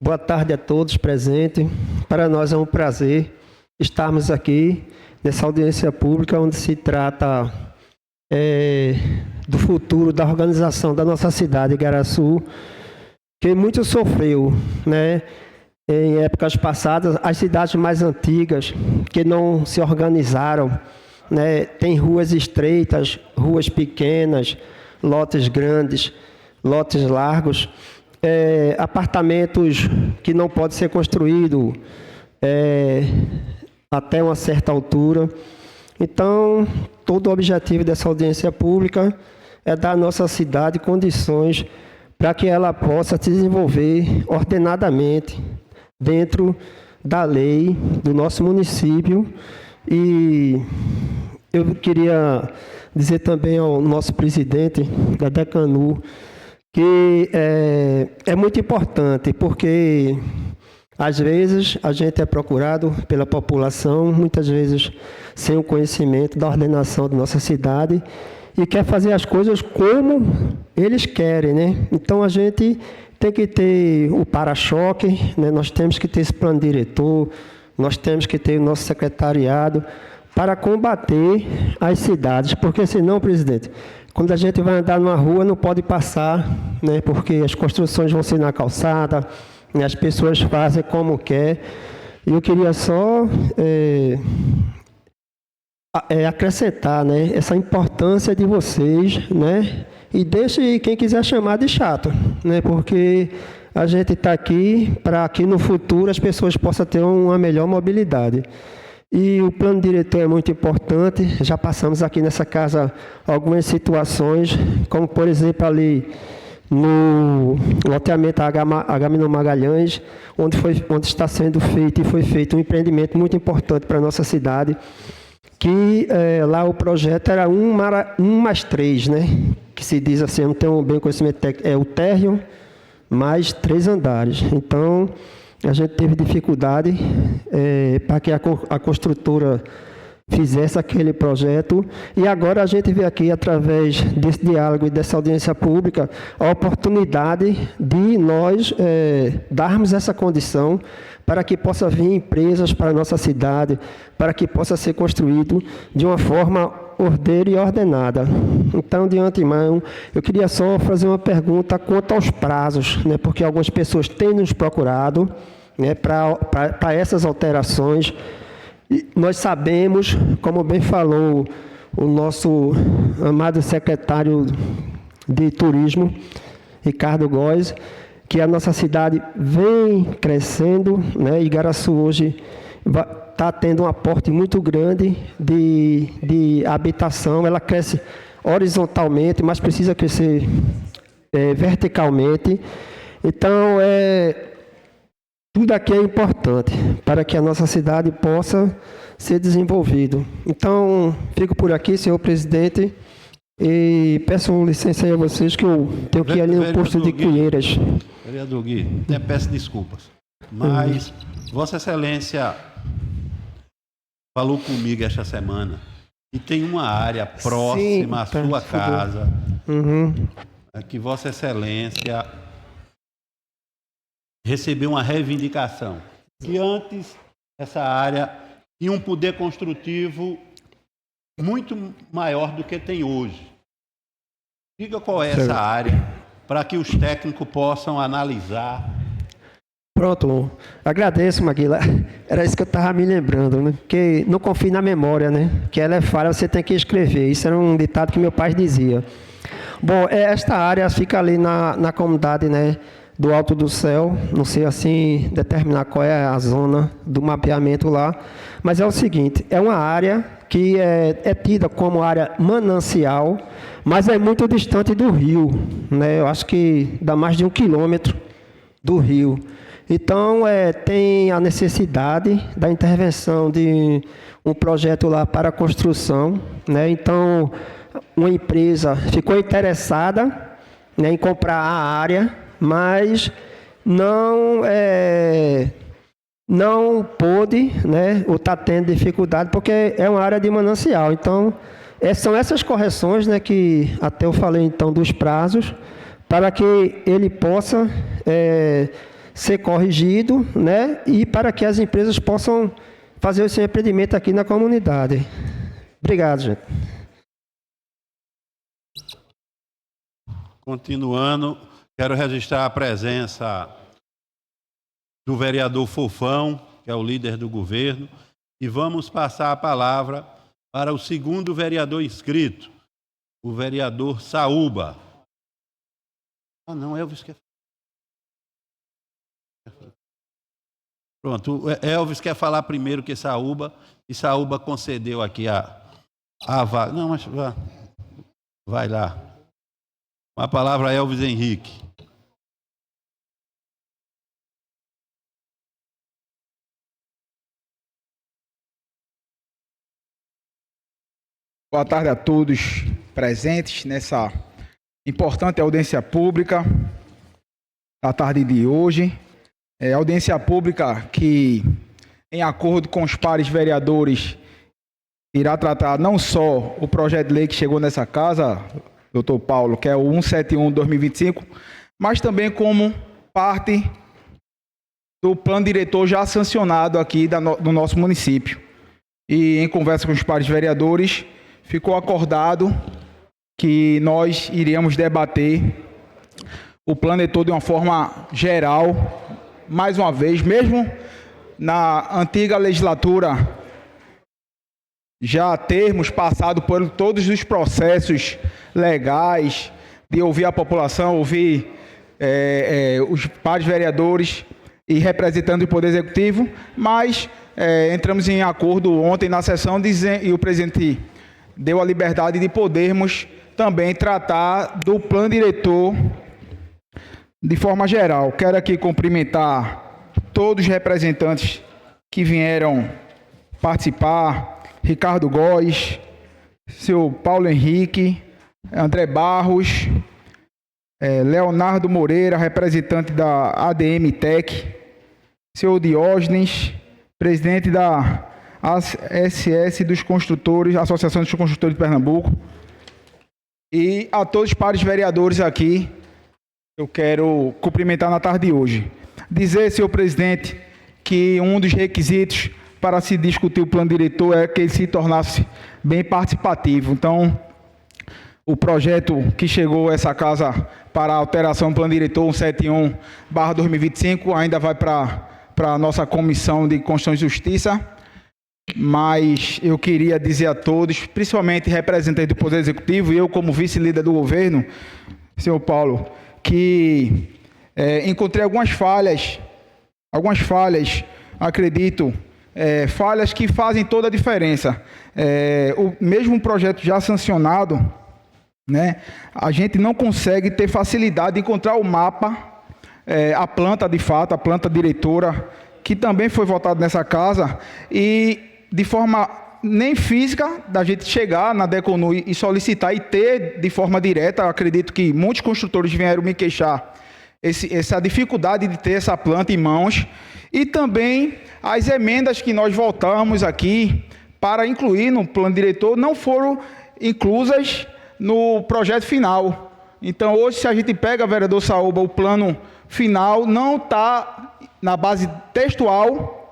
Boa tarde a todos presentes. Para nós é um prazer estarmos aqui nessa audiência pública onde se trata do futuro da organização da nossa cidade, Igaraçu, que muito sofreu, né? Em épocas passadas, as cidades mais antigas que não se organizaram, né? Tem ruas estreitas, ruas pequenas, lotes grandes, lotes largos, apartamentos que não podem ser construídos até uma certa altura. Então, todo o objetivo dessa audiência pública é dar à nossa cidade condições para que ela possa se desenvolver ordenadamente dentro da lei do nosso município. E eu queria dizer também ao nosso presidente da Decanu que é muito importante, porque às vezes a gente é procurado pela população, muitas vezes sem o conhecimento da ordenação da nossa cidade, e quer fazer as coisas como eles querem, né? Então a gente tem que ter o para-choque, né? Nós temos que ter esse plano diretor, nós temos que ter o nosso secretariado para combater as cidades, porque senão, presidente, quando a gente vai andar numa rua não pode passar, né? Porque as construções vão ser na calçada, né? As pessoas fazem como quer. E eu queria só acrescentar, né, essa importância de vocês, né? E deixe quem quiser chamar de chato, né? Porque a gente está aqui para que no futuro as pessoas possam ter uma melhor mobilidade. E o plano diretor é muito importante. Já passamos aqui nessa casa algumas situações, como por exemplo ali no loteamento Agamenon Magalhães, onde está sendo feito e foi feito um empreendimento muito importante para a nossa cidade, que lá o projeto era 1+3, né? Que se diz assim, eu não tenho bem conhecimento técnico, é o térreo mais 3 andares. Então, a gente teve dificuldade para que a construtora fizesse aquele projeto, e agora a gente vê aqui, através desse diálogo e dessa audiência pública, a oportunidade de nós darmos essa condição para que possa vir empresas para a nossa cidade, para que possa ser construído de uma forma ordeira e ordenada. Então, de antemão, eu queria só fazer uma pergunta quanto aos prazos, né? Porque algumas pessoas têm nos procurado, né, para essas alterações. E nós sabemos, como bem falou o nosso amado secretário de Turismo, Ricardo Góes, que a nossa cidade vem crescendo, né? Igaraçu hoje está tendo um aporte muito grande de habitação. Ela cresce horizontalmente, mas precisa crescer verticalmente. Então, tudo aqui é importante para que a nossa cidade possa ser desenvolvida. Então, fico por aqui, senhor presidente, e peço licença aí a vocês que eu tenho que ir ali no posto de Cunheiras. Vereador Gui, peço desculpas, mas Vossa Excelência falou comigo esta semana e tem uma área próxima à sua casa que Vossa Excelência recebeu uma reivindicação, que antes essa área tinha um poder construtivo muito maior do que tem hoje. Diga qual é essa área, para que os técnicos possam analisar. Pronto, agradeço, Maguila. Era isso que eu estava me lembrando, né? Porque não confie na memória, né? Que ela é falha, você tem que escrever. Isso era um ditado que meu pai dizia. Bom, esta área fica ali na comunidade, né, do Alto do Céu. Não sei assim determinar qual é a zona do mapeamento lá, mas é o seguinte, é uma área que é tida como área manancial, mas é muito distante do rio, né? Eu acho que dá mais de 1 quilômetro do rio. Então, tem a necessidade da intervenção de um projeto lá para a construção, né? Então, uma empresa ficou interessada, né, em comprar a área, mas não pôde, né, ou está tendo dificuldade, porque é uma área de manancial. Então, são essas correções, né, que até eu falei então dos prazos, para que ele possa ser corrigido, né? E para que as empresas possam fazer o seu empreendimento aqui na comunidade. Obrigado, gente. Continuando, quero registrar a presença do vereador Fofão, que é o líder do governo, e vamos passar a palavra para o segundo vereador inscrito, o vereador Saúba. Ah, não, Elvis quer. Pronto, Elvis quer falar primeiro que Saúba, e Saúba concedeu aqui a vaga. Não, mas vai lá. A palavra é Elvis Henrique. Boa tarde a todos presentes nessa importante audiência pública da tarde de hoje. Audiência pública que, em acordo com os pares vereadores, irá tratar não só o projeto de lei que chegou nessa casa, doutor Paulo, que é o 171/2025, mas também como parte do plano diretor já sancionado aqui do nosso município. E em conversa com os pares vereadores, ficou acordado que nós iríamos debater o plano diretor de uma forma geral, mais uma vez, mesmo na antiga legislatura, já termos passado por todos os processos legais, de ouvir a população, ouvir os pares vereadores e representantes do Poder Executivo, mas entramos em acordo ontem na sessão e o presidente deu a liberdade de podermos também tratar do plano diretor de forma geral. Quero aqui cumprimentar todos os representantes que vieram participar, Ricardo Góes, seu Paulo Henrique, André Barros, Leonardo Moreira, representante da ADM Tech, seu Diógenes, presidente da ASS dos Construtores, Associação dos Construtores de Pernambuco, e a todos os pares vereadores aqui, eu quero cumprimentar na tarde de hoje. Dizer, senhor presidente, que um dos requisitos para se discutir o plano diretor é que ele se tornasse bem participativo. Então, o projeto que chegou a essa casa para a alteração do plano diretor 171/2025 ainda vai para a nossa Comissão de Constituição e Justiça, mas eu queria dizer a todos, principalmente representantes do Poder Executivo, e eu como vice-líder do governo, senhor Paulo, que encontrei algumas falhas, acredito, falhas que fazem toda a diferença. O mesmo projeto já sancionado, né, a gente não consegue ter facilidade de encontrar o mapa, a planta de fato, a planta diretora, que também foi votada nessa casa, e de forma nem física, da gente chegar na Deconu e solicitar e ter de forma direta. Eu acredito que muitos construtores vieram me queixar essa dificuldade de ter essa planta em mãos, e também as emendas que nós votamos aqui para incluir no plano diretor não foram inclusas no projeto final. Então, hoje, se a gente pega, vereador Saúba, o plano final não está na base textual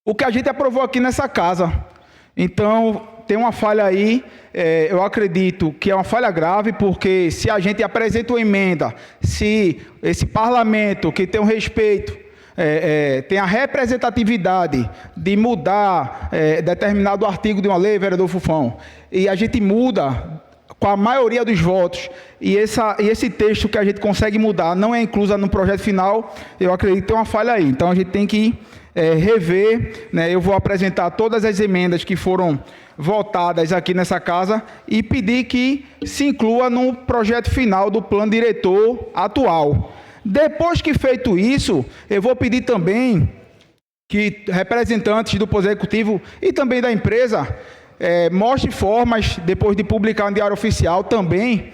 o que a gente aprovou aqui nessa casa. Então, tem uma falha aí, eu acredito que é uma falha grave, porque se a gente apresenta uma emenda, se esse parlamento, que tem um respeito, tem a representatividade de mudar determinado artigo de uma lei, vereador Fofão, e a gente muda com a maioria dos votos, e esse texto que a gente consegue mudar não é incluso no projeto final, eu acredito que tem uma falha aí. Então, a gente tem que rever, né? Eu vou apresentar todas as emendas que foram votadas aqui nessa casa e pedir que se inclua no projeto final do plano diretor atual. Depois que feito isso, eu vou pedir também que representantes do Poder Executivo e também da empresa mostre formas, depois de publicar no Diário Oficial também,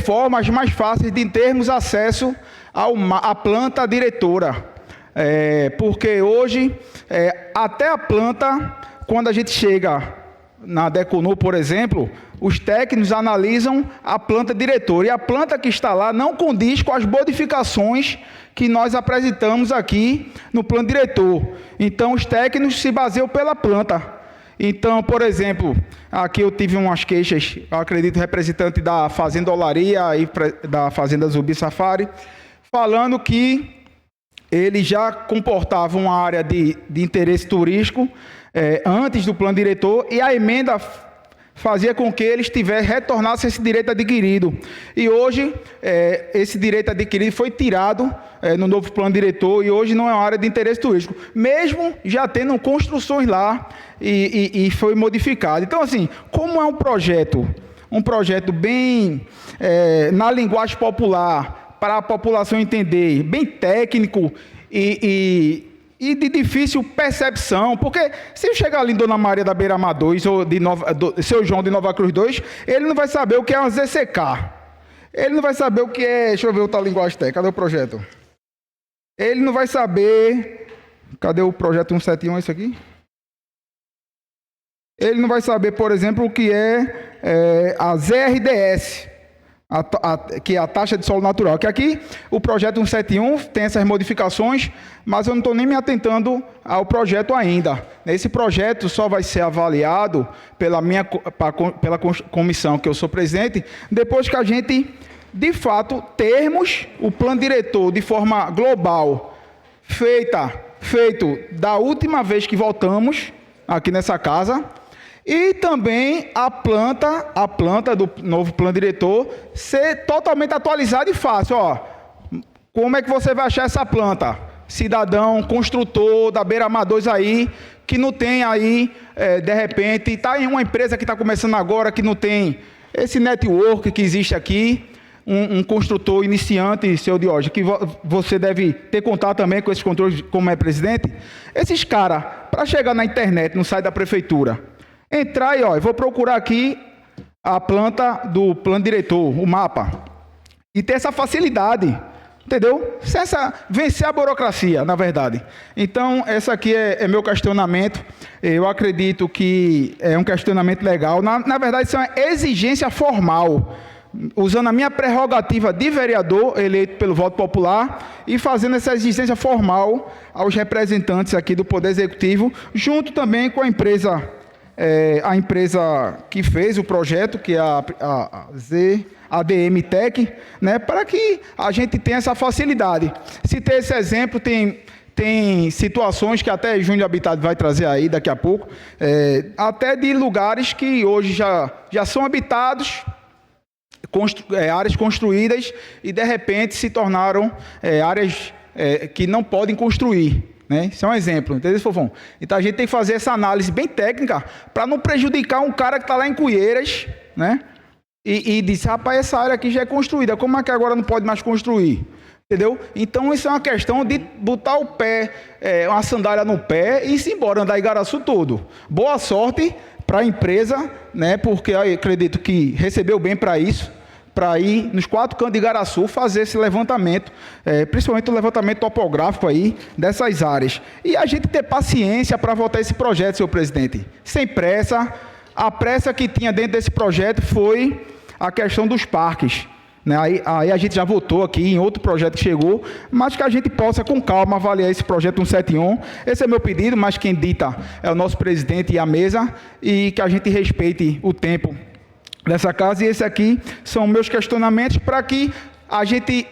formas mais fáceis de termos acesso à planta diretora. Porque hoje, até a planta, quando a gente chega na Deconu, por exemplo, os técnicos analisam a planta diretora, e a planta que está lá não condiz com as modificações que nós apresentamos aqui no plano diretor. Então, os técnicos se baseiam pela planta. Então, por exemplo, aqui eu tive umas queixas, eu acredito, representante da Fazendolaria e da Fazenda Zumbi Safari, falando que ele já comportava uma área de interesse turístico antes do plano diretor, e a emenda fazia com que eles retornassem esse direito adquirido. E hoje, esse direito adquirido foi tirado no novo plano diretor, e hoje não é uma área de interesse turístico, mesmo já tendo construções lá, e foi modificado. Então, assim, como é um projeto bem na linguagem popular, para a população entender, bem técnico e de difícil percepção, porque se eu chegar ali em Dona Maria da Beira-Mar 2 ou Seu João de Nova Cruz 2, ele não vai saber o que é uma ZCK. Ele não vai saber o que é... Deixa eu ver outra linguagem técnica. Cadê o projeto? Ele não vai saber... Cadê o projeto 171? É isso aqui? Ele não vai saber, por exemplo, o que é a ZRDS, que é a taxa de solo natural. Que aqui o projeto 171 tem essas modificações, mas eu não estou nem me atentando ao projeto ainda. Esse projeto só vai ser avaliado pela comissão que eu sou presidente, depois que a gente, de fato, termos o plano diretor de forma global, feito da última vez que voltamos aqui nessa casa, e também a planta do novo plano diretor ser totalmente atualizada e fácil. Como é que você vai achar essa planta? Cidadão, construtor da Beira-Mar 2 aí, que não tem aí, de repente, está em uma empresa que está começando agora, que não tem esse network que existe aqui, um construtor iniciante, seu Diógenes, que você deve ter contato também com esses controles, como é presidente. Esses caras, para chegar na internet, no site da prefeitura, entrar e, eu vou procurar aqui a planta do plano diretor, o mapa, e ter essa facilidade, entendeu? Vencer a burocracia, na verdade. Então, essa aqui é meu questionamento. Eu acredito que é um questionamento legal. Na verdade, isso é uma exigência formal, usando a minha prerrogativa de vereador, eleito pelo voto popular, e fazendo essa exigência formal aos representantes aqui do Poder Executivo, junto também com a empresa que fez o projeto, que é a ADM Tech, né, para que a gente tenha essa facilidade. Citei esse exemplo, tem situações que até Júnior Habitado vai trazer aí daqui a pouco, até de lugares que hoje já são habitados, áreas construídas, e de repente se tornaram áreas que não podem construir. Né? Isso é um exemplo, entendeu, Fofão? Então a gente tem que fazer essa análise bem técnica para não prejudicar um cara que está lá em Cuieiras, né? E diz, rapaz, essa área aqui já é construída, como é que agora não pode mais construir? Entendeu? Então isso é uma questão de botar o pé, uma sandália no pé e ir embora, andar Igaraçu todo. Boa sorte para a empresa, né? Porque eu acredito que recebeu bem para isso, para ir nos 4 cantos de Igaraçu fazer esse levantamento, principalmente o levantamento topográfico aí dessas áreas. E a gente ter paciência para votar esse projeto, senhor presidente. Sem pressa. A pressa que tinha dentro desse projeto foi a questão dos parques. Né? Aí a gente já votou aqui em outro projeto que chegou, mas que a gente possa com calma avaliar esse projeto 171. Esse é meu pedido, mas quem dita é o nosso presidente e a mesa, e que a gente respeite o tempo dessa casa. E esse aqui são meus questionamentos para que a gente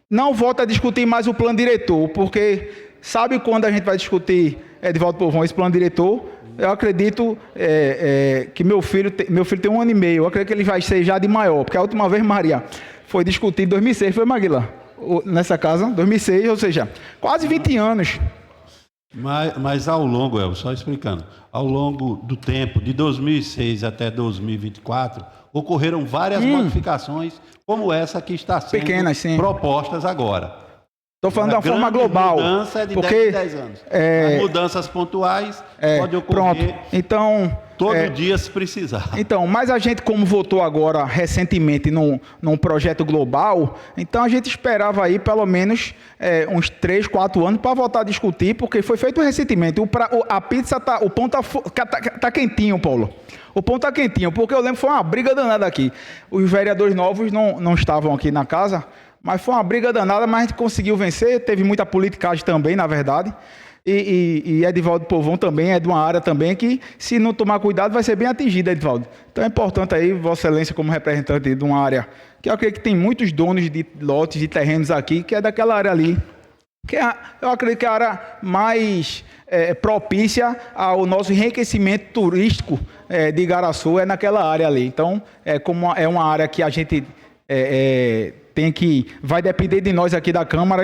não volte a discutir mais o plano diretor, porque sabe quando a gente vai discutir, Edivaldo Povão, esse plano diretor? Eu acredito que meu filho tem 1 ano e meio, eu acredito que ele vai ser já de maior, porque a última vez, Maria, foi discutido em 2006, foi, Maguila? Nessa casa, 2006, ou seja, quase 20 anos. Mas ao longo, Elvis, só explicando, ao longo do tempo, de 2006 até 2024, ocorreram várias modificações, como essa que está sendo pequenas, sim, propostas agora. Estou falando de uma forma global. Mudança é de porque 10 anos. As mudanças pontuais podem ocorrer pronto. Então, todo dia se precisar. Então, mas a gente, como votou agora recentemente num projeto global, então a gente esperava aí pelo menos uns 3, 4 anos para voltar a discutir, porque foi feito recentemente. A pizza o pão tá quentinho, Paulo. O pão tá quentinho, porque eu lembro que foi uma briga danada aqui. Os vereadores novos não estavam aqui na casa, Mas foi uma briga danada, mas a gente conseguiu vencer. Teve muita politicagem também, na verdade. E Edivaldo Povão também é de uma área também que, se não tomar cuidado, vai ser bem atingida, Edivaldo. Então é importante aí, Vossa Excelência, como representante de uma área, que eu acredito que tem muitos donos de lotes, de terrenos aqui, que é daquela área ali. Eu acredito que é a área mais propícia ao nosso enriquecimento turístico de Igaraçu é naquela área ali. Então, como é uma área que a gente vai depender de nós aqui da Câmara,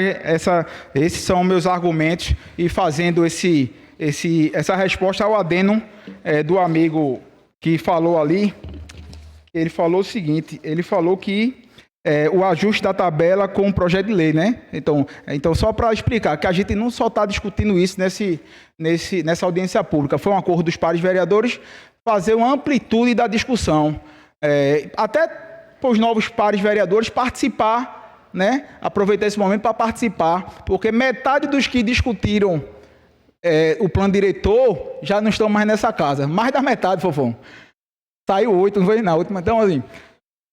esses são meus argumentos, e fazendo essa resposta ao adeno do amigo que falou ali. Ele falou o seguinte, ele falou que o ajuste da tabela com o projeto de lei, né? Então só para explicar, que a gente não só está discutindo isso nessa audiência pública, foi um acordo dos pares vereadores fazer uma amplitude da discussão, até para os novos pares vereadores participar, né? Aproveitar esse momento para participar, porque metade dos que discutiram o plano diretor já não estão mais nessa casa, mais da metade, Fofão. Saiu 8, não foi na última, então assim...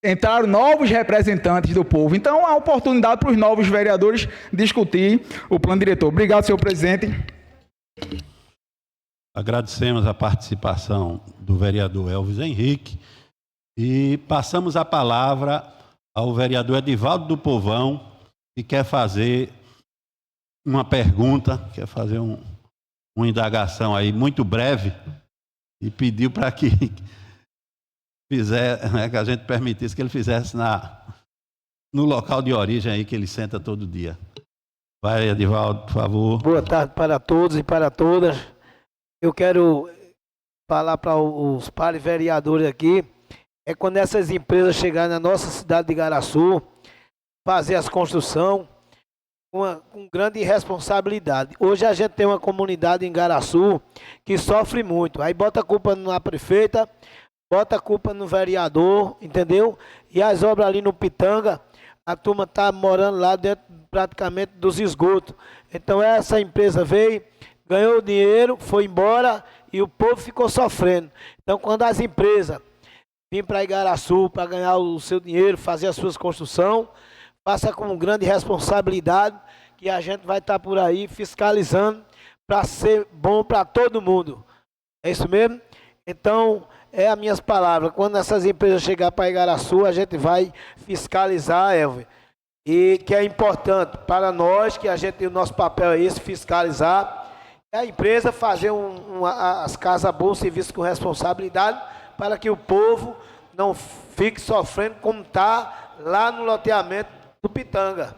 Entraram novos representantes do povo. Então, há oportunidade para os novos vereadores discutir o plano diretor. Obrigado, senhor presidente. Agradecemos a participação do vereador Elvis Henrique e passamos a palavra ao vereador Edivaldo do Povão, que quer fazer uma pergunta, quer fazer uma indagação aí muito breve e pediu para que... que a gente permitisse que ele fizesse no local de origem aí que ele senta todo dia. Vai, Edivaldo, por favor. Boa tarde para todos e para todas. Eu quero falar para os pares vereadores aqui, quando essas empresas chegarem na nossa cidade de Igaraçu, fazer as construções com grande responsabilidade. Hoje a gente tem uma comunidade em Igaraçu que sofre muito. Aí bota a culpa na prefeita, bota a culpa no vereador, entendeu? E as obras ali no Pitanga, a turma está morando lá dentro praticamente dos esgotos. Então essa empresa veio, ganhou o dinheiro, foi embora e o povo ficou sofrendo. Então quando as empresas vêm para Igaraçu para ganhar o seu dinheiro, fazer as suas construções, faça com grande responsabilidade, que a gente vai estar por aí fiscalizando para ser bom para todo mundo. É isso mesmo? Então... as minhas palavras, quando essas empresas chegarem para Igaraçu, a gente vai fiscalizar, Elvio, e que é importante para nós, que a gente, o nosso papel é esse, fiscalizar, e a empresa fazer as casas boas, serviço com responsabilidade, para que o povo não fique sofrendo como está lá no loteamento do Pitanga.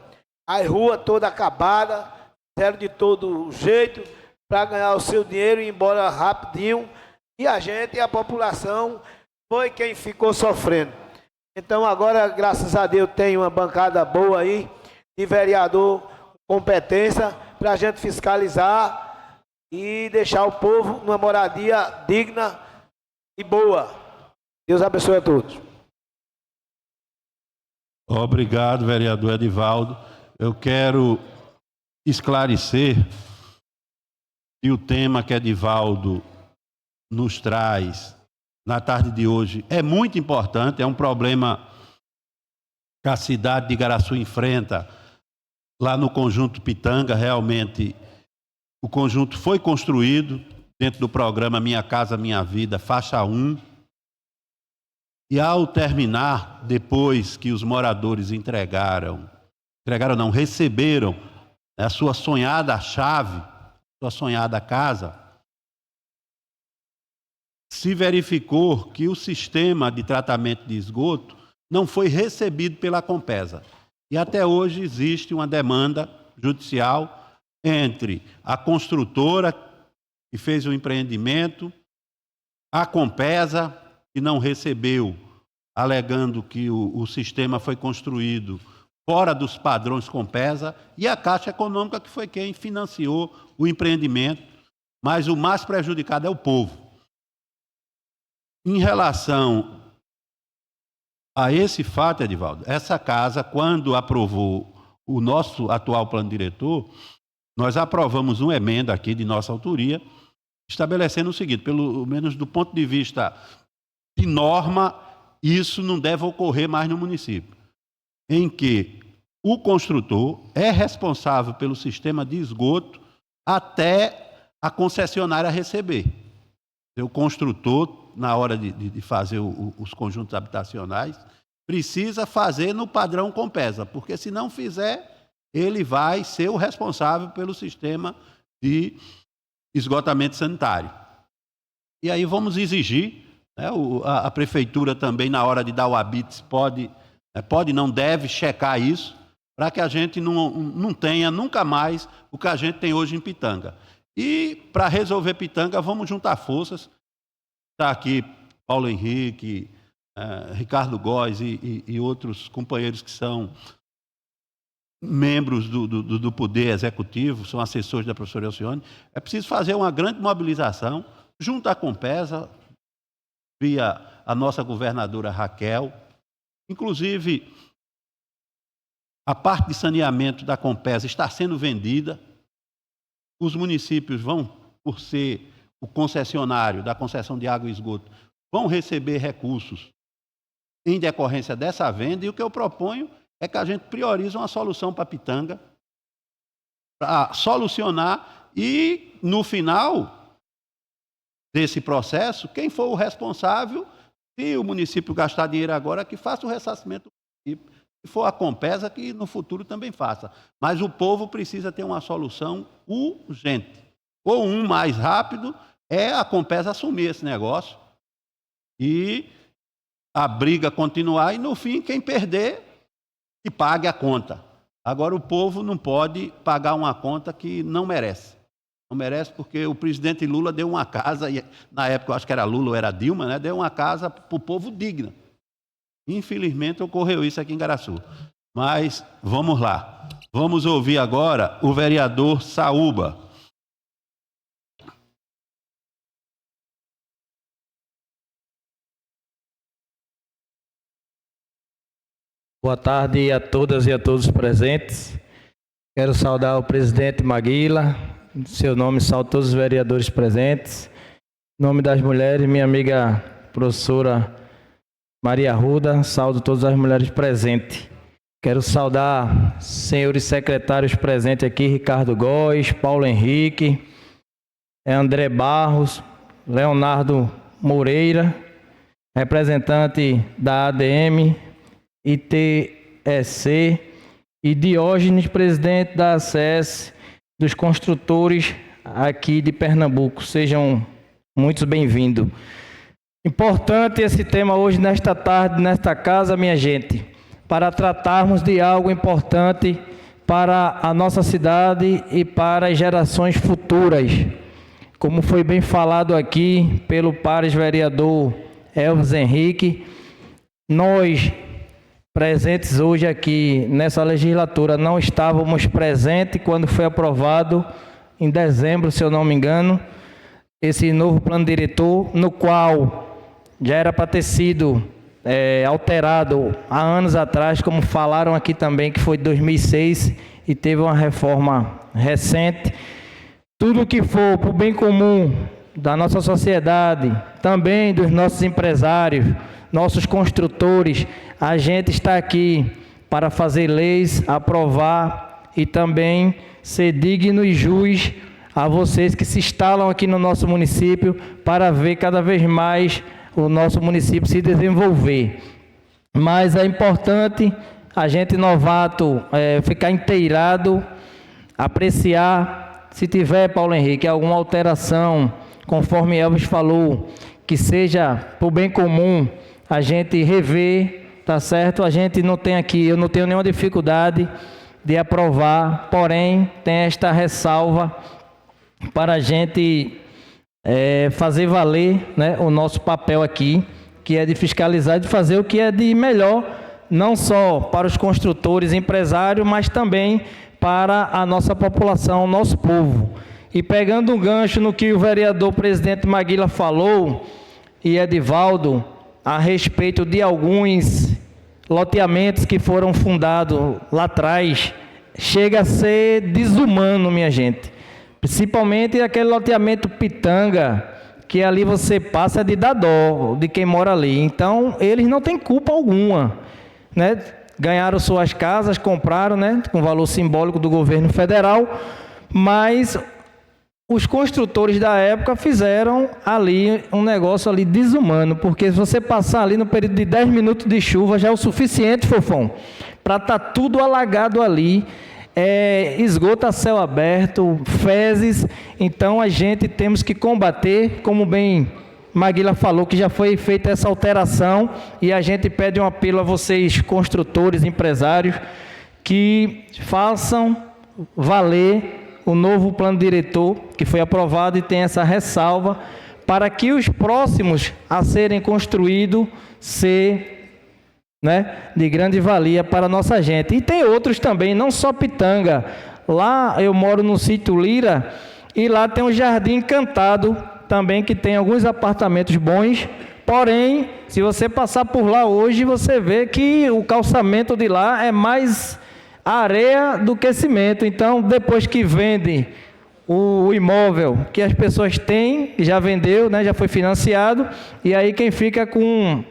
As ruas todas acabadas, fizeram de todo jeito, para ganhar o seu dinheiro e ir embora rapidinho. E a gente e a população foi quem ficou sofrendo. Então agora, graças a Deus, tem uma bancada boa aí, de vereador com competência, para a gente fiscalizar e deixar o povo numa moradia digna e boa. Deus abençoe a todos. Obrigado, vereador Edivaldo. Eu quero esclarecer que o tema que Edivaldo nos traz na tarde de hoje é muito importante, é um problema que a cidade de Igaraçu enfrenta lá no conjunto Pitanga. Realmente o conjunto foi construído dentro do programa Minha Casa Minha Vida, faixa 1, e ao terminar, depois que os moradores receberam a sua sonhada chave, sua sonhada casa, se verificou que o sistema de tratamento de esgoto não foi recebido pela Compesa. E até hoje existe uma demanda judicial entre a construtora que fez o empreendimento, a Compesa, que não recebeu, alegando que o sistema foi construído fora dos padrões Compesa, e a Caixa Econômica, que foi quem financiou o empreendimento, mas o mais prejudicado é o povo. Em relação a esse fato, Edivaldo, essa casa, quando aprovou o nosso atual plano diretor, nós aprovamos uma emenda aqui de nossa autoria, estabelecendo o seguinte: pelo menos do ponto de vista de norma, isso não deve ocorrer mais no município, em que o construtor é responsável pelo sistema de esgoto até a concessionária receber. O construtor, na hora de fazer os conjuntos habitacionais, precisa fazer no padrão Compesa, porque se não fizer, ele vai ser o responsável pelo sistema de esgotamento sanitário. E aí vamos exigir, né, a prefeitura também, na hora de dar o habites, não deve checar isso, para que a gente não tenha nunca mais o que a gente tem hoje em Pitanga. E, para resolver Pitanga, vamos juntar forças. Está aqui Paulo Henrique, Ricardo Góes e outros companheiros que são membros do Poder Executivo, são assessores da professora Alcione. É preciso fazer uma grande mobilização, junto à Compesa, via a nossa governadora Raquel. Inclusive, a parte de saneamento da Compesa está sendo vendida. Os municípios vão, por ser o concessionário da concessão de água e esgoto, vão receber recursos em decorrência dessa venda, e o que eu proponho é que a gente priorize uma solução para Pitanga, para solucionar, e no final desse processo, quem for o responsável, se o município gastar dinheiro agora, que faça o ressarcimento do município. Se for a Compesa, que no futuro também faça. Mas o povo precisa ter uma solução urgente. Ou mais rápido, é a Compesa assumir esse negócio e a briga continuar, e no fim, quem perder, que pague a conta. Agora, o povo não pode pagar uma conta que não merece. Não merece porque o presidente Lula deu uma casa, e na época eu acho que era Lula ou era Dilma, né? Deu uma casa para o povo digna. Infelizmente ocorreu isso aqui em Garaçu. Mas vamos lá. Vamos ouvir agora o vereador Saúba. Boa tarde a todas e a todos presentes. Quero saudar o presidente Maguila, em seu nome saúdo todos os vereadores presentes. Em nome das mulheres, minha amiga professora Maria Arruda, saúdo todas as mulheres presentes. Quero saudar senhores secretários presentes aqui, Ricardo Góes, Paulo Henrique, André Barros, Leonardo Moreira, representante da ADM, ITEC, e Diógenes, presidente da ACS, dos construtores aqui de Pernambuco. Sejam muito bem-vindos. Importante esse tema hoje, nesta tarde, nesta casa, minha gente, para tratarmos de algo importante para a nossa cidade e para as gerações futuras. Como foi bem falado aqui pelo pares vereador Elvis Henrique, nós presentes hoje aqui nessa legislatura não estávamos presentes quando foi aprovado em dezembro, se eu não me engano, esse novo plano diretor, no qual já era para ter sido alterado há anos atrás, como falaram aqui também, que foi de 2006 e teve uma reforma recente. Tudo que for para o bem comum da nossa sociedade, também dos nossos empresários, nossos construtores, a gente está aqui para fazer leis, aprovar e também ser digno e juiz a vocês que se instalam aqui no nosso município, para ver cada vez mais o nosso município se desenvolver. Mas é importante a gente novato ficar inteirado, apreciar, se tiver, Paulo Henrique, alguma alteração, conforme Elvis falou, que seja para o bem comum, a gente rever, tá certo? A gente não tem aqui, eu não tenho nenhuma dificuldade de aprovar, porém tem esta ressalva para a gente fazer valer, né, o nosso papel aqui, que é de fiscalizar e de fazer o que é de melhor, não só para os construtores, empresários, mas também para a nossa população, o nosso povo. E pegando um gancho no que o vereador presidente Maguila falou, e Edivaldo, a respeito de alguns loteamentos que foram fundados lá atrás, chega a ser desumano, minha gente. Principalmente aquele loteamento Pitanga, que ali você passa de dar dó de quem mora ali. Então, eles não têm culpa alguma, né? ganharam suas casas, compraram, né, com valor simbólico do governo federal, mas os construtores da época fizeram ali um negócio ali desumano, porque se você passar ali no período de 10 minutos de chuva já é o suficiente, Fofão, para estar tudo alagado ali, esgoto a céu aberto, fezes. Então a gente temos que combater, como bem Maguila falou, que já foi feita essa alteração, e a gente pede um apelo a vocês, construtores, empresários, que façam valer o novo plano diretor que foi aprovado e tem essa ressalva para que os próximos a serem construídos ser, né, de grande valia para a nossa gente. E tem outros também, não só Pitanga. Lá eu moro no sítio Lira e lá tem um Jardim Encantado também, que tem alguns apartamentos bons. Porém, se você passar por lá hoje, você vê que o calçamento de lá é mais areia do que cimento. Então, depois que vende o imóvel que as pessoas têm, já vendeu, né, já foi financiado, e aí quem fica com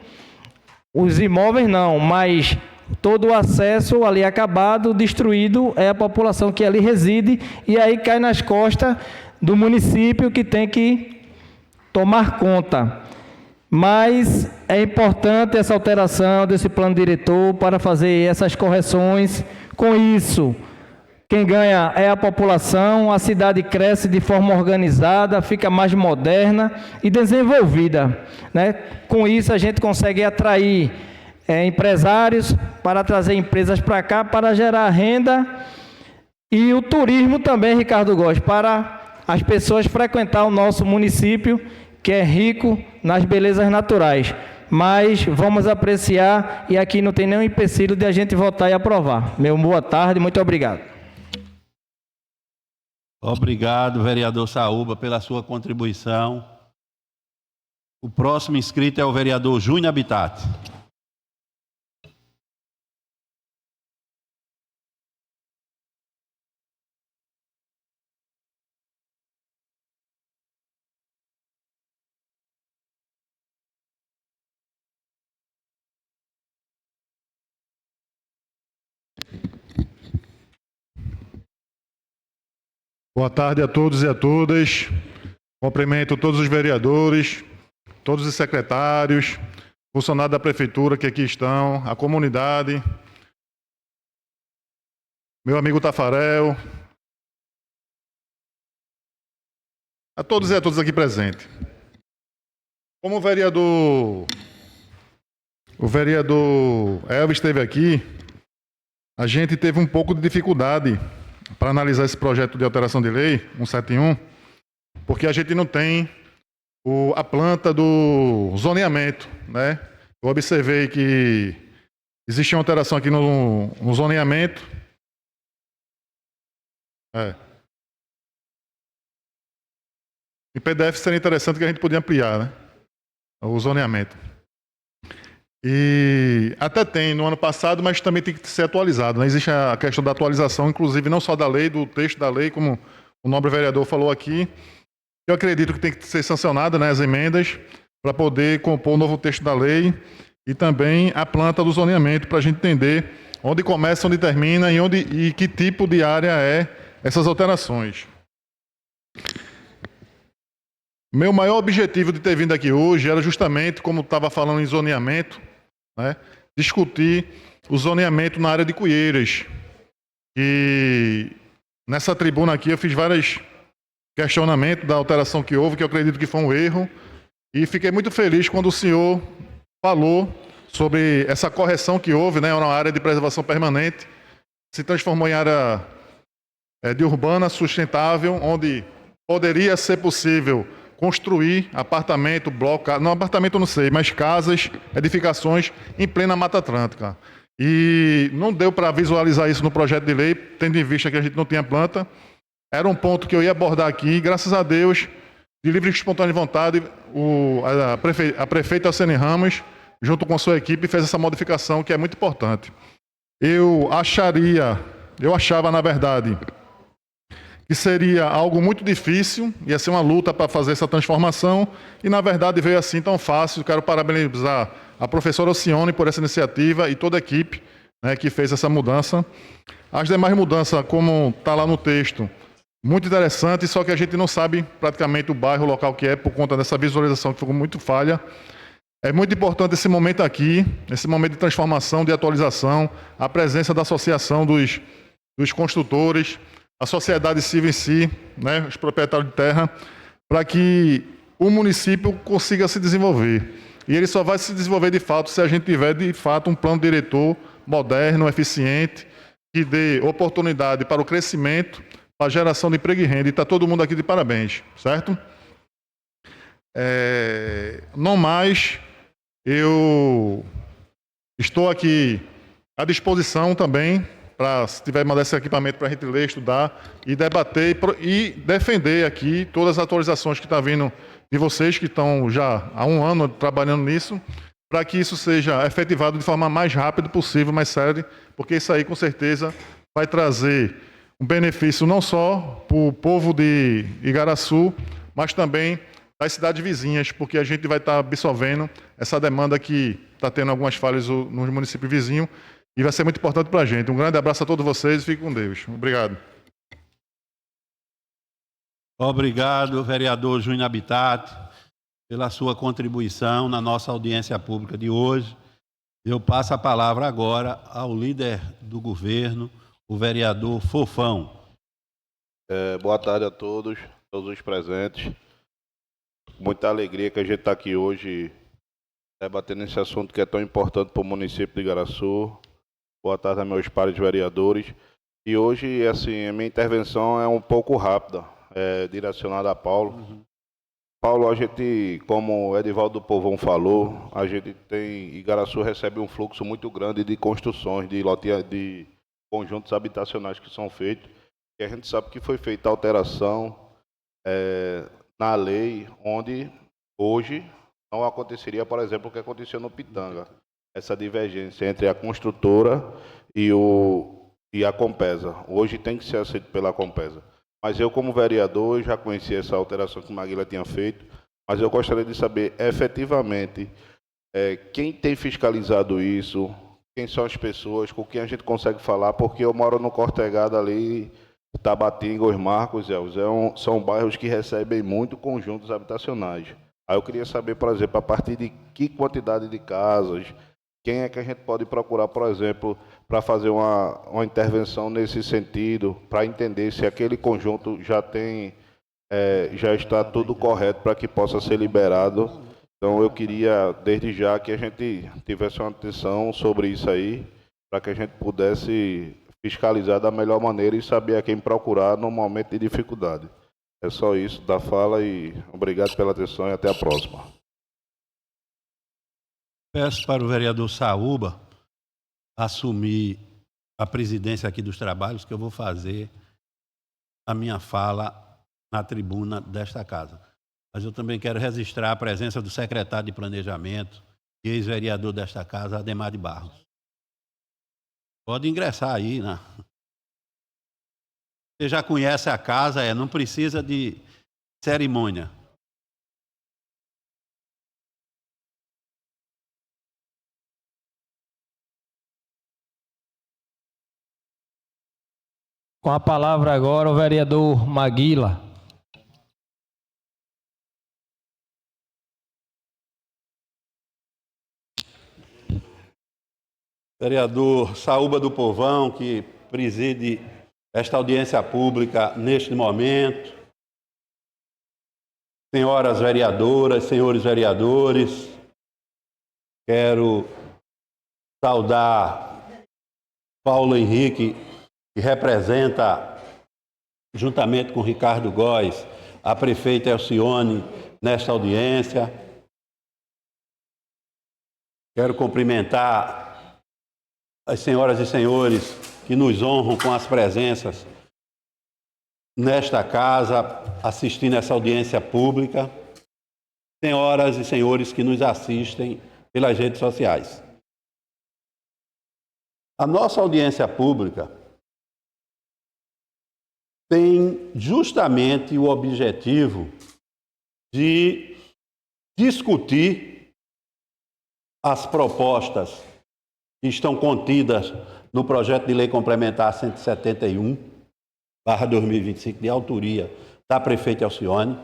os imóveis não, mas todo o acesso ali acabado, destruído, é a população que ali reside, e aí cai nas costas do município, que tem que tomar conta. Mas é importante essa alteração desse plano diretor para fazer essas correções. Com isso, quem ganha é a população, a cidade cresce de forma organizada, fica mais moderna e desenvolvida, né? Com isso, a gente consegue atrair empresários para trazer empresas para cá, para gerar renda, e o turismo também, Ricardo Góes, para as pessoas frequentar o nosso município, que é rico nas belezas naturais. Mas vamos apreciar, e aqui não tem nenhum empecilho de a gente votar e aprovar. Meu boa tarde, muito obrigado. Obrigado, vereador Saúba, pela sua contribuição. O próximo inscrito é o vereador Júnior Habitat. Boa tarde a todos e a todas. Cumprimento todos os vereadores, todos os secretários, funcionários da prefeitura que aqui estão, a comunidade, meu amigo Tafarel, a todos e a todas aqui presentes. Como o vereador Elvis esteve aqui, a gente teve um pouco de dificuldade para analisar esse projeto de alteração de lei 171, porque a gente não tem a planta do zoneamento, né? Eu observei que existe uma alteração aqui no zoneamento. Em PDF seria interessante que a gente podia ampliar, né, o zoneamento. E até tem no ano passado, mas também tem que ser atualizado, né? Existe a questão da atualização, inclusive não só da lei, do texto da lei, como o nobre vereador falou aqui. Eu acredito que tem que ser sancionada, né, as emendas para poder compor o novo texto da lei e também a planta do zoneamento, para a gente entender onde começa, onde termina e que tipo de área é essas alterações. Meu maior objetivo de ter vindo aqui hoje era justamente, como estava falando em zoneamento, né, discutir o zoneamento na área de Cuieiras. E nessa tribuna aqui eu fiz vários questionamentos da alteração que houve, que eu acredito que foi um erro, e fiquei muito feliz quando o senhor falou sobre essa correção que houve, né, na área de preservação permanente, se transformou em área de urbana sustentável, onde poderia ser possível construir apartamento, bloco, não apartamento não sei, mas casas, edificações em plena Mata Atlântica. E não deu para visualizar isso no projeto de lei, tendo em vista que a gente não tinha planta. Era um ponto que eu ia abordar aqui, e graças a Deus, de livre e espontânea vontade, a prefeita Alcene Ramos, junto com a sua equipe, fez essa modificação que é muito importante. Eu achava, na verdade, que seria algo muito difícil, ia ser uma luta para fazer essa transformação, e na verdade veio assim tão fácil. Quero parabenizar a professora Alcione por essa iniciativa e toda a equipe né, que fez essa mudança. As demais mudanças, como está lá no texto, muito interessante, só que a gente não sabe praticamente o bairro, o local que é, por conta dessa visualização que ficou muito falha. É muito importante esse momento aqui, esse momento de transformação, de atualização, a presença da associação dos construtores, a sociedade civil em si, né, os proprietários de terra, para que o município consiga se desenvolver. E ele só vai se desenvolver de fato se a gente tiver de fato um plano diretor moderno, eficiente, que dê oportunidade para o crescimento, para a geração de emprego e renda. E está todo mundo aqui de parabéns, certo? Não mais, eu estou aqui à disposição também, para se tiver mandar esse equipamento para a gente ler, estudar e debater e defender aqui todas as atualizações que estão vindo de vocês, que estão já há 1 ano trabalhando nisso, para que isso seja efetivado de forma mais rápida possível, mais séria, porque isso aí com certeza vai trazer um benefício não só para o povo de Igaraçu, mas também das cidades vizinhas, porque a gente vai estar absorvendo essa demanda que está tendo algumas falhas nos municípios vizinhos e vai ser muito importante para a gente. Um grande abraço a todos vocês e fiquem com Deus. Obrigado. Obrigado, vereador Júnior Habitat, pela sua contribuição na nossa audiência pública de hoje. Eu passo a palavra agora ao líder do governo, o vereador Fofão. Boa tarde a todos os presentes. Muita alegria que a gente está aqui hoje debatendo esse assunto que é tão importante para o município de Igaraçu. Boa tarde a meus pares vereadores. E hoje, assim, a minha intervenção é um pouco rápida, direcionada a Paulo. Paulo, a gente, como o Edivaldo do Povão falou, a gente tem, Igaraçu recebe um fluxo muito grande de construções, de conjuntos habitacionais que são feitos, e a gente sabe que foi feita alteração na lei, onde hoje não aconteceria, por exemplo, o que aconteceu no Pitanga, essa divergência entre a construtora e a Compesa. Hoje tem que ser aceito pela Compesa. Mas eu, como vereador, já conheci essa alteração que o Maguila tinha feito, mas eu gostaria de saber, efetivamente, quem tem fiscalizado isso, quem são as pessoas, com quem a gente consegue falar, porque eu moro no Cortegado ali, Tabatinga, Os Marcos, são bairros que recebem muito conjuntos habitacionais. Aí eu queria saber, por exemplo, a partir de que quantidade de casas, quem é que a gente pode procurar, por exemplo, para fazer uma intervenção nesse sentido, para entender se aquele conjunto já está tudo correto para que possa ser liberado. Então eu queria, desde já, que a gente tivesse uma atenção sobre isso aí, para que a gente pudesse fiscalizar da melhor maneira e saber a quem procurar no momento de dificuldade. É só isso da fala e obrigado pela atenção e até a próxima. Peço para o vereador Saúba assumir a presidência aqui dos trabalhos, que eu vou fazer a minha fala na tribuna desta casa. Mas eu também quero registrar a presença do secretário de Planejamento e ex-vereador desta casa, Ademar de Barros. Pode ingressar aí, né? Você já conhece a casa, não precisa de cerimônia. Com a palavra agora o vereador Maguila. Vereador Saúba do Povão, que preside esta audiência pública neste momento. Senhoras vereadoras, senhores vereadores, quero saudar Paulo Henrique, que representa, juntamente com Ricardo Góes, a prefeita Elcione nesta audiência. Quero cumprimentar as senhoras e senhores que nos honram com as presenças nesta casa, assistindo essa audiência pública. Senhoras e senhores que nos assistem pelas redes sociais. A nossa audiência pública tem justamente o objetivo de discutir as propostas que estão contidas no projeto de lei complementar 171/2025, de autoria da prefeita Alcione.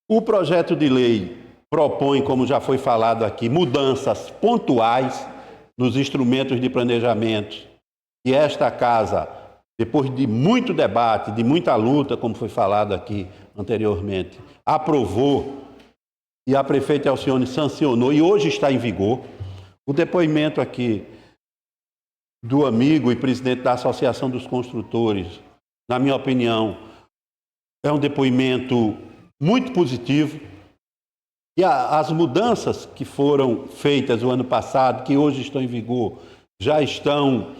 O projeto de lei propõe, como já foi falado aqui, mudanças pontuais nos instrumentos de planejamento que esta casa, depois de muito debate, de muita luta, como foi falado aqui anteriormente, aprovou e a prefeita Alcione sancionou e hoje está em vigor. O depoimento aqui do amigo e presidente da Associação dos Construtores, na minha opinião, é um depoimento muito positivo. E as mudanças que foram feitas o ano passado, que hoje estão em vigor, já estão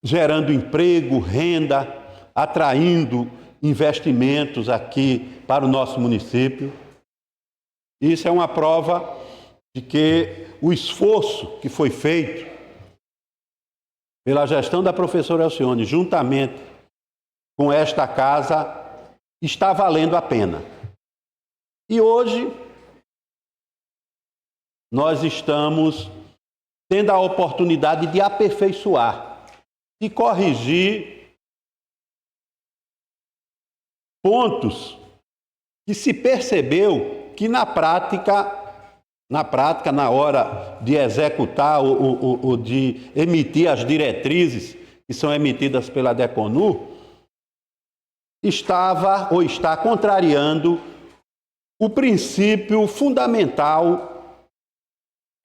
gerando emprego, renda, atraindo investimentos aqui para o nosso município. Isso é uma prova de que o esforço que foi feito pela gestão da professora Alcione, juntamente com esta casa, está valendo a pena. E hoje nós estamos tendo a oportunidade de aperfeiçoar, de corrigir pontos que se percebeu que na prática, na hora de executar ou de emitir as diretrizes que são emitidas pela DECONUR, estava ou está contrariando o princípio fundamental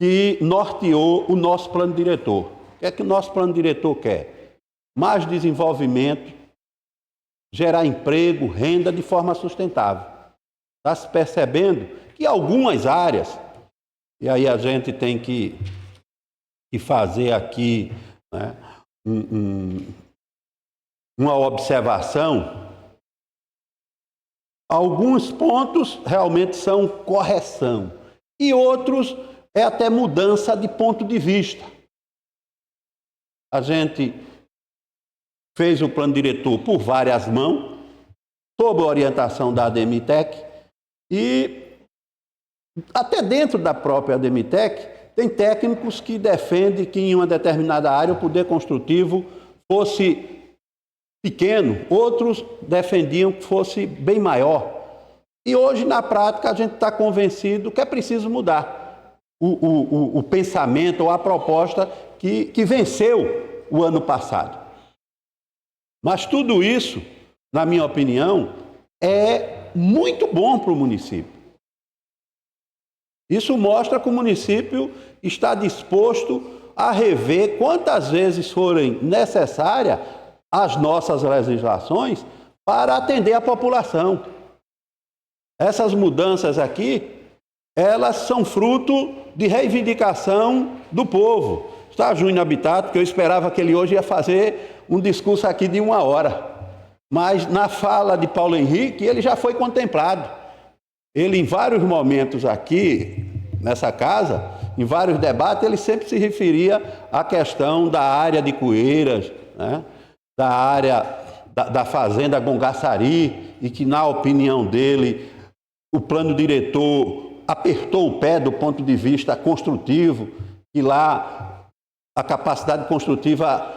que norteou o nosso plano diretor. O que é que o nosso plano diretor quer? Mais desenvolvimento, gerar emprego, renda de forma sustentável. Está se percebendo que algumas áreas, e aí a gente tem que fazer aqui, né, uma observação. Alguns pontos realmente são correção e outros é até mudança de ponto de vista. A gente fez o plano diretor por várias mãos, sob a orientação da ADMTEC, e até dentro da própria ADMTEC tem técnicos que defendem que em uma determinada área o poder construtivo fosse pequeno, outros defendiam que fosse bem maior. E hoje, na prática, a gente está convencido que é preciso mudar o pensamento ou a proposta que venceu o ano passado. Mas tudo isso, na minha opinião, é muito bom para o município. Isso mostra que o município está disposto a rever quantas vezes forem necessárias as nossas legislações para atender a população. Essas mudanças aqui, elas são fruto de reivindicação do povo. Está Júnior Habitato, que eu esperava que ele hoje ia fazer um discurso aqui de 1 hora. Mas na fala de Paulo Henrique, ele já foi contemplado. Ele, em vários momentos aqui, nessa casa, em vários debates, ele sempre se referia à questão da área de Coeiras, né? Da área da fazenda Gongaçari, e que, na opinião dele, o plano diretor apertou o pé do ponto de vista construtivo, que lá a capacidade construtiva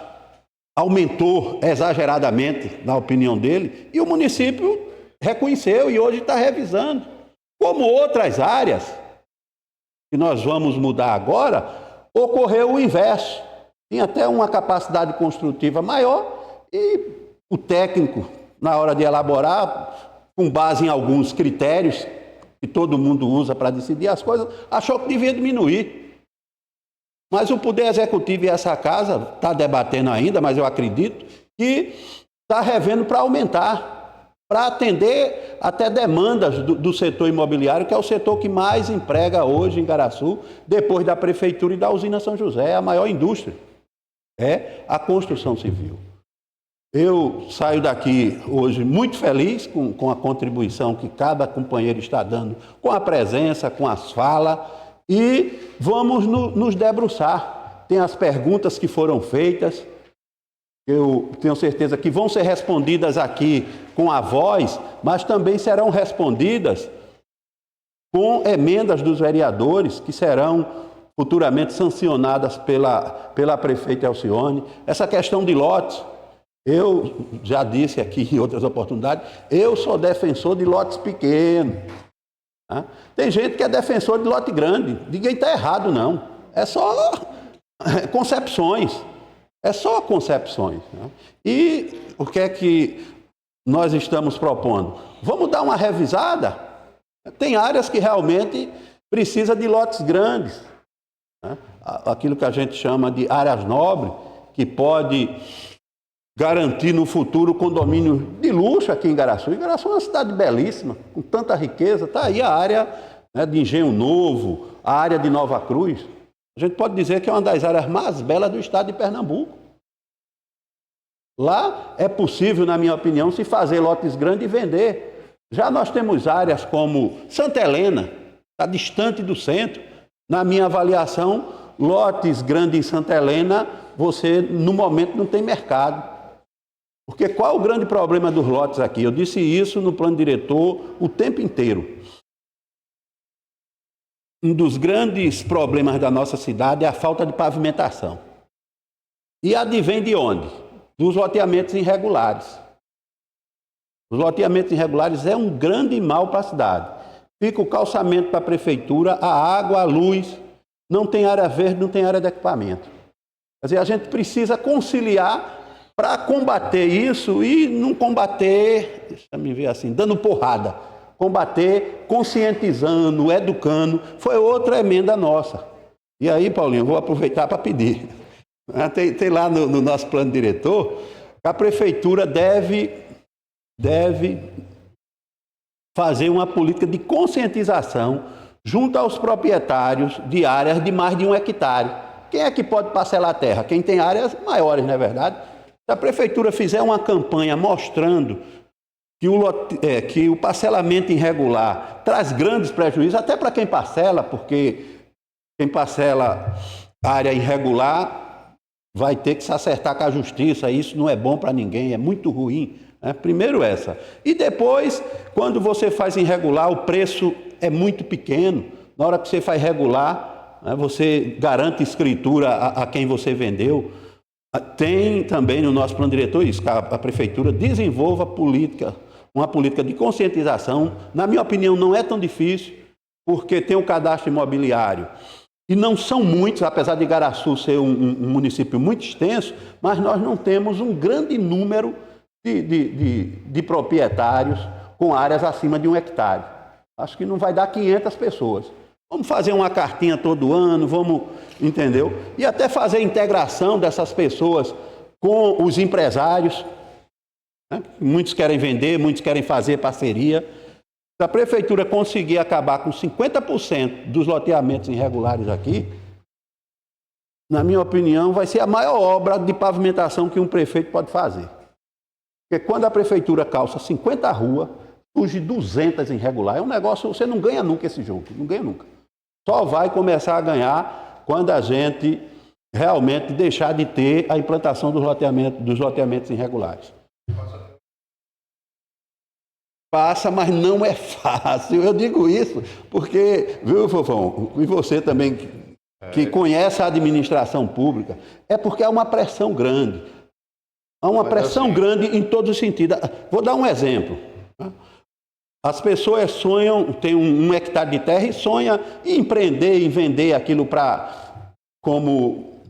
aumentou exageradamente, na opinião dele, e o município reconheceu e hoje está revisando. Como outras áreas, que nós vamos mudar agora, ocorreu o inverso. Tinha até uma capacidade construtiva maior e o técnico, na hora de elaborar, com base em alguns critérios que todo mundo usa para decidir as coisas, achou que devia diminuir. Mas o Poder Executivo e essa casa está debatendo ainda, mas eu acredito que está revendo para aumentar, para atender até demandas do setor imobiliário, que é o setor que mais emprega hoje em Igaraçu, depois da Prefeitura e da usina São José, a maior indústria é a construção civil. Eu saio daqui hoje muito feliz com a contribuição que cada companheiro está dando, com a presença, com as falas, e vamos nos debruçar. Tem as perguntas que foram feitas, eu tenho certeza que vão ser respondidas aqui com a voz, mas também serão respondidas com emendas dos vereadores que serão futuramente sancionadas pela prefeita Alcione. Essa questão de lotes, eu já disse aqui em outras oportunidades, eu sou defensor de lotes pequenos. Tá? Tem gente que é defensor de lote grande. Ninguém está errado, não. É só concepções. É só concepções. Né? E o que é que nós estamos propondo? Vamos dar uma revisada? Tem áreas que realmente precisam de lotes grandes. Né? Aquilo que a gente chama de áreas nobres, que pode garantir no futuro condomínio de luxo aqui em Igaraçu. Igaraçu é uma cidade belíssima, com tanta riqueza. Está aí a área, né, de Engenho Novo, a área de Nova Cruz. A gente pode dizer que é uma das áreas mais belas do estado de Pernambuco. Lá é possível, na minha opinião, se fazer lotes grandes e vender. Já nós temos áreas como Santa Helena, está distante do centro. Na minha avaliação, lotes grandes em Santa Helena, você, no momento, não tem mercado. Porque qual é o grande problema dos lotes aqui? Eu disse isso no plano diretor o tempo inteiro. Um dos grandes problemas da nossa cidade é a falta de pavimentação. E advém de onde? Dos loteamentos irregulares. Os loteamentos irregulares é um grande mal para a cidade. Fica o calçamento para a prefeitura, a água, a luz, não tem área verde, não tem área de equipamento. Quer dizer, a gente precisa conciliar para combater isso e não combater, deixa eu ver assim, dando porrada. Combater conscientizando, educando. Foi outra emenda nossa. E aí, Paulinho, vou aproveitar para pedir. Tem lá no nosso plano diretor que a prefeitura deve fazer uma política de conscientização junto aos proprietários de áreas de mais de 1 hectare. Quem é que pode parcelar a terra? Quem tem áreas maiores, não é verdade? Se a prefeitura fizer uma campanha mostrando que o parcelamento irregular traz grandes prejuízos, até para quem parcela, porque quem parcela área irregular vai ter que se acertar com a justiça, isso não é bom para ninguém, é muito ruim. Né? Primeiro essa. E depois, quando você faz irregular, o preço é muito pequeno. Na hora que você faz regular, né, você garante escritura a quem você vendeu. Tem também no nosso plano diretor isso, que a prefeitura desenvolva uma política de conscientização. Na minha opinião, não é tão difícil, porque tem o cadastro imobiliário. E não são muitos, apesar de Igaraçu ser um município muito extenso, mas nós não temos um grande número de proprietários com áreas acima de 1 hectare. Acho que não vai dar 500 pessoas. Vamos fazer uma cartinha todo ano, entendeu? E até fazer a integração dessas pessoas com os empresários. Né? Muitos querem vender, muitos querem fazer parceria. Se a prefeitura conseguir acabar com 50% dos loteamentos irregulares aqui, na minha opinião, vai ser a maior obra de pavimentação que um prefeito pode fazer. Porque quando a prefeitura calça 50 ruas, surge 200 irregulares. É um negócio, você não ganha nunca esse jogo, não ganha nunca. Só vai começar a ganhar quando a gente realmente deixar de ter a implantação dos loteamentos irregulares. Passa, mas não é fácil. Eu digo isso porque, viu, Fofão, e você também que conhece a administração pública, é porque há uma pressão grande. Há uma pressão grande em todos os sentidos. Vou dar um exemplo. As pessoas sonham, tem 1 hectare de terra e sonham em empreender, em vender aquilo como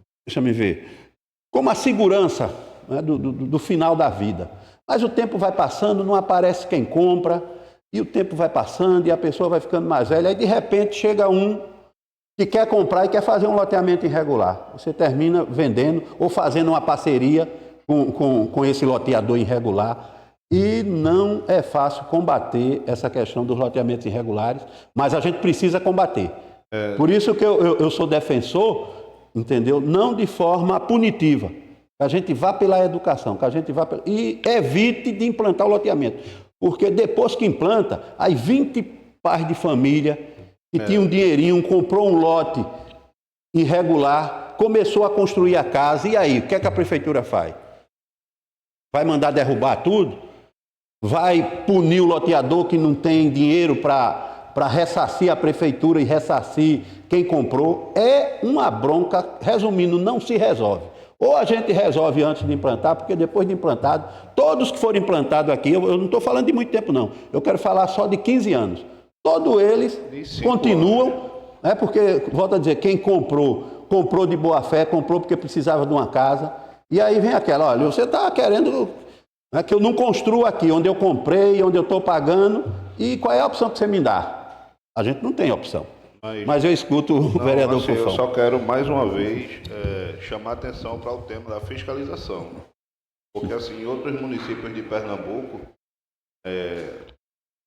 a segurança, né, do final da vida. Mas o tempo vai passando, não aparece quem compra, e o tempo vai passando e a pessoa vai ficando mais velha, aí de repente chega um que quer comprar e quer fazer um loteamento irregular. Você termina vendendo ou fazendo uma parceria com esse loteador irregular. E não é fácil combater essa questão dos loteamentos irregulares, mas a gente precisa combater. Por isso que eu sou defensor, entendeu? Não de forma punitiva. Que a gente vá pela educação, e evite de implantar o loteamento. Porque depois que implanta, aí 20 pais de família que tinham um dinheirinho, comprou um lote irregular, começou a construir a casa, e aí, o que é que a prefeitura faz? Vai mandar derrubar tudo? Vai punir o loteador que não tem dinheiro para para ressarcir a prefeitura e ressarcir quem comprou, é uma bronca, resumindo, não se resolve. Ou a gente resolve antes de implantar, porque depois de implantado, todos que forem implantados aqui, eu não estou falando de muito tempo não, eu quero falar só de 15 anos, todos eles continuam, né, porque, volto a dizer, quem comprou, comprou de boa fé, comprou porque precisava de uma casa, e aí vem aquela, olha, você está querendo, né, que eu não construa aqui, onde eu comprei, onde eu estou pagando, e qual é a opção que você me dá? A gente não tem opção. Mas eu escuto o vereador assim, Fofão. Eu só quero, mais uma vez, chamar a atenção para o tema da fiscalização. Porque, assim, em outros municípios de Pernambuco,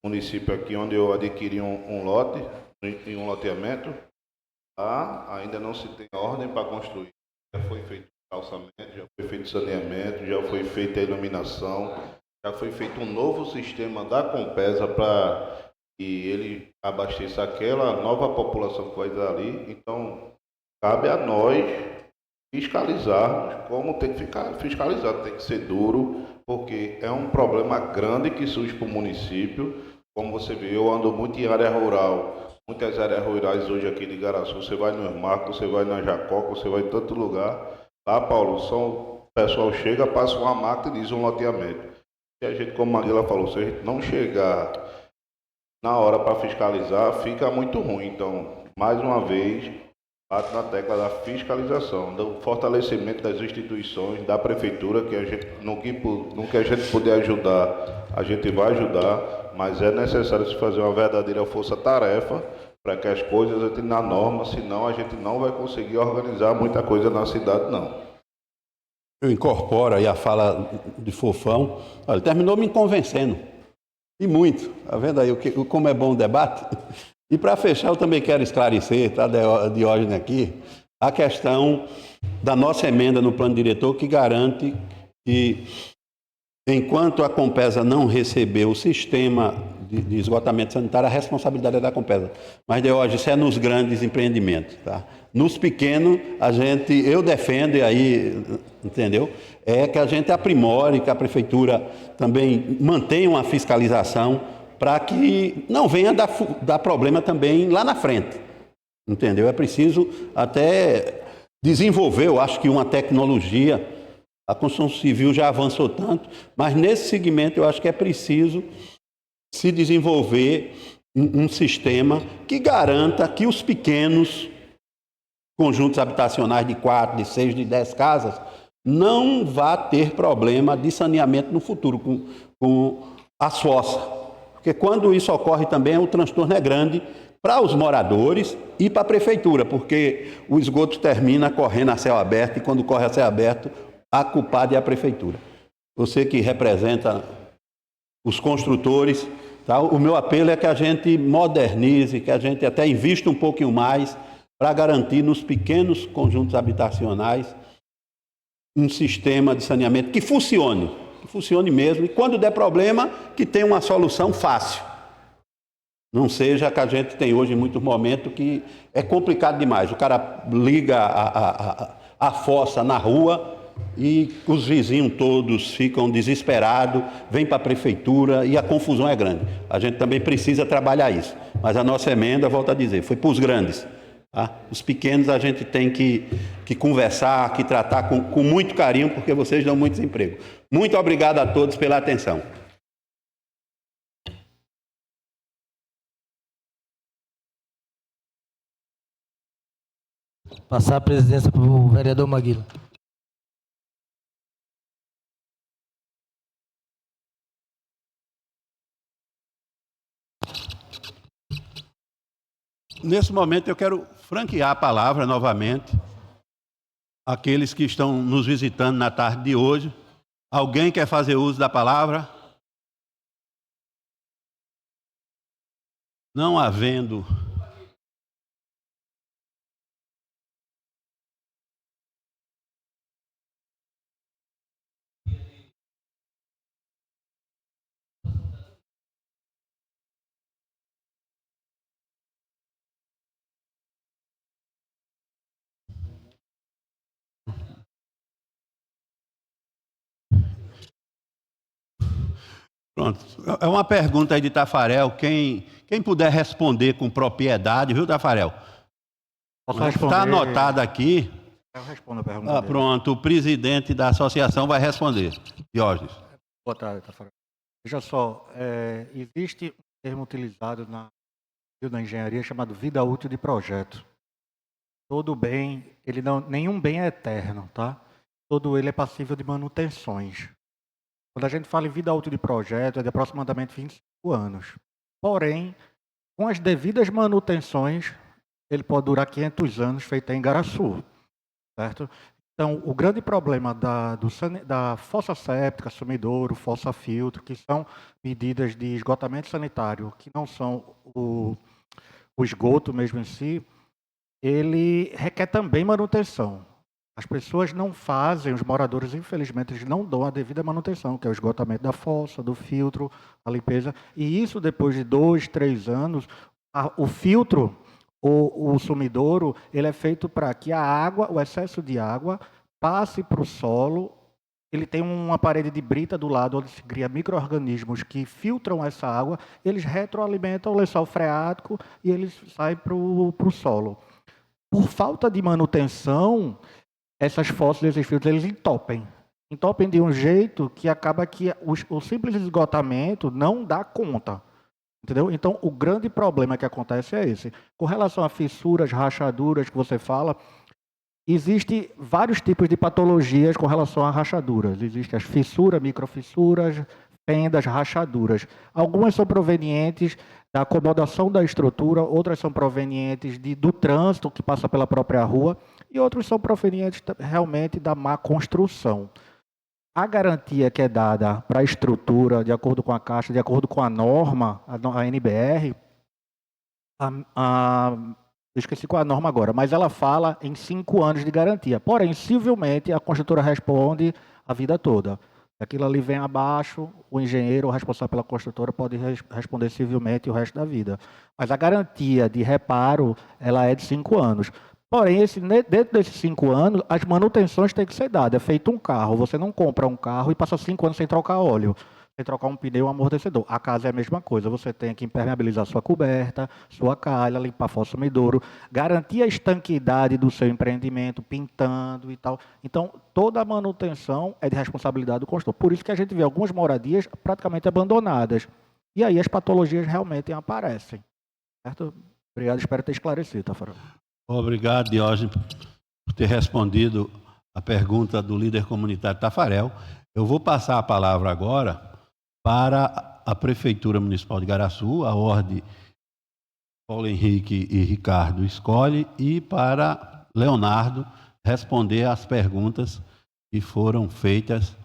município aqui onde eu adquiri um lote, em um loteamento, lá ainda não se tem ordem para construir. Já foi feito calçamento, já foi feito saneamento, já foi feita a iluminação, já foi feito um novo sistema da Compesa para que ele abasteça aquela nova população que vai estar ali. Então, cabe a nós fiscalizarmos, como tem que ficar fiscalizado, tem que ser duro, porque é um problema grande que surge para o município. Como você vê, eu ando muito em área rural, muitas áreas rurais hoje aqui de Igaraçu, você vai no Marcos, você vai na Jacoca, você vai em tanto lugar. Lá, Paulo, o pessoal chega, passa uma máquina e diz um loteamento. Se a gente, como a Maguila falou, se a gente não chegar na hora para fiscalizar, fica muito ruim. Então, mais uma vez, bate na tecla da fiscalização, do fortalecimento das instituições, da prefeitura, que a gente, no que a gente puder ajudar, a gente vai ajudar, mas é necessário se fazer uma verdadeira força-tarefa para que as coisas entrem na norma, senão a gente não vai conseguir organizar muita coisa na cidade, não. Eu incorporo aí a fala de Fofão. Olha, terminou me convencendo. E muito. Está vendo aí como é bom o debate? E para fechar, eu também quero esclarecer, tá, Diógenes aqui, a questão da nossa emenda no plano diretor que garante que, enquanto a Compesa não receber o sistema de esgotamento sanitário, a responsabilidade é da Compesa. Mas, Diógenes, isso é nos grandes empreendimentos, tá? Nos pequenos, eu defendo, e aí, entendeu? É que a gente aprimore, que a prefeitura também mantenha uma fiscalização para que não venha dar problema também lá na frente, entendeu? É preciso até desenvolver, eu acho que uma tecnologia, a construção civil já avançou tanto, mas nesse segmento eu acho que é preciso se desenvolver um sistema que garanta que os pequenos conjuntos habitacionais de 4, de 6, de 10 casas não vá ter problema de saneamento no futuro com as fossas. Porque quando isso ocorre também, o transtorno é grande para os moradores e para a prefeitura, porque o esgoto termina correndo a céu aberto e quando corre a céu aberto, a culpada é a prefeitura. Você que representa os construtores, tá? O meu apelo é que a gente modernize, que a gente até invista um pouquinho mais para garantir nos pequenos conjuntos habitacionais um sistema de saneamento que funcione mesmo, e quando der problema, que tenha uma solução fácil. Não seja que a gente tem hoje em muitos momentos que é complicado demais. O cara liga a fossa na rua e os vizinhos todos ficam desesperados, vêm para a prefeitura e a confusão é grande. A gente também precisa trabalhar isso. Mas a nossa emenda, volto a dizer, foi para os grandes. Tá? Os pequenos a gente tem que conversar, que tratar com muito carinho, porque vocês dão muitos empregos. Muito obrigado a todos pela atenção. Passar a presidência para o vereador Maguila. Nesse momento eu quero franquear a palavra novamente àqueles que estão nos visitando na tarde de hoje. Alguém quer fazer uso da palavra? Não havendo Pronto. É uma pergunta aí de Tafarel. Quem puder responder com propriedade, viu, Tafarel? Posso responder? Está anotado aqui. Eu respondo a pergunta dele. Pronto, o presidente da associação vai responder. Diógenes. Boa tarde, Tafarel. Veja só, existe um termo utilizado na engenharia chamado vida útil de projeto. Todo bem, nenhum bem é eterno, tá? Todo ele é passível de manutenções. Quando a gente fala em vida útil de projeto, é de aproximadamente 25 anos. Porém, com as devidas manutenções, ele pode durar 500 anos, feito em Igaraçu, certo? Então, o grande problema da fossa séptica, sumidouro, fossa filtro, que são medidas de esgotamento sanitário, que não são o esgoto mesmo em si, ele requer também manutenção. As pessoas não fazem, os moradores, infelizmente, eles não dão a devida manutenção, que é o esgotamento da fossa, do filtro, a limpeza. E isso, depois de 2, 3 anos, o filtro, o sumidouro, ele é feito para que a água, o excesso de água, passe para o solo. Ele tem uma parede de brita do lado, onde se cria micro-organismos que filtram essa água, eles retroalimentam o lençol freático e eles saem para o solo. Por falta de manutenção, essas fossas, esses filtros, eles entopem. Entopem de um jeito que acaba que o simples esgotamento não dá conta. Entendeu? Então, o grande problema que acontece é esse. Com relação a fissuras, rachaduras que você fala, existem vários tipos de patologias com relação a rachaduras. Existem as fissuras, microfissuras, fendas, rachaduras. Algumas são provenientes da acomodação da estrutura, outras são provenientes do trânsito que passa pela própria rua e outros são provenientes realmente da má construção. A garantia que é dada para a estrutura, de acordo com a Caixa, de acordo com a norma, a NBR, eu esqueci qual é a norma agora, mas ela fala em 5 anos de garantia. Porém, civilmente, a construtora responde a vida toda. Se aquilo ali vem abaixo, o engenheiro, o responsável pela construtora, pode responder civilmente o resto da vida. Mas a garantia de reparo, ela é de 5 anos. Porém, dentro desses 5 anos, as manutenções têm que ser dadas. É feito um carro. Você não compra um carro e passa 5 anos sem trocar óleo, sem trocar um pneu, um amortecedor. A casa é a mesma coisa. Você tem que impermeabilizar sua coberta, sua calha, limpar fossa sumidouro, garantir a estanquidade do seu empreendimento, pintando e tal. Então, toda a manutenção é de responsabilidade do construtor. Por isso que a gente vê algumas moradias praticamente abandonadas. E aí as patologias realmente aparecem. Certo? Obrigado, espero ter esclarecido, Tafarel. Obrigado, Diógenes, por ter respondido a pergunta do líder comunitário Tafarel. Eu vou passar a palavra agora para a Prefeitura Municipal de Igaraçu, a ordem Paulo Henrique e Ricardo escolhe, e para Leonardo responder às perguntas que foram feitas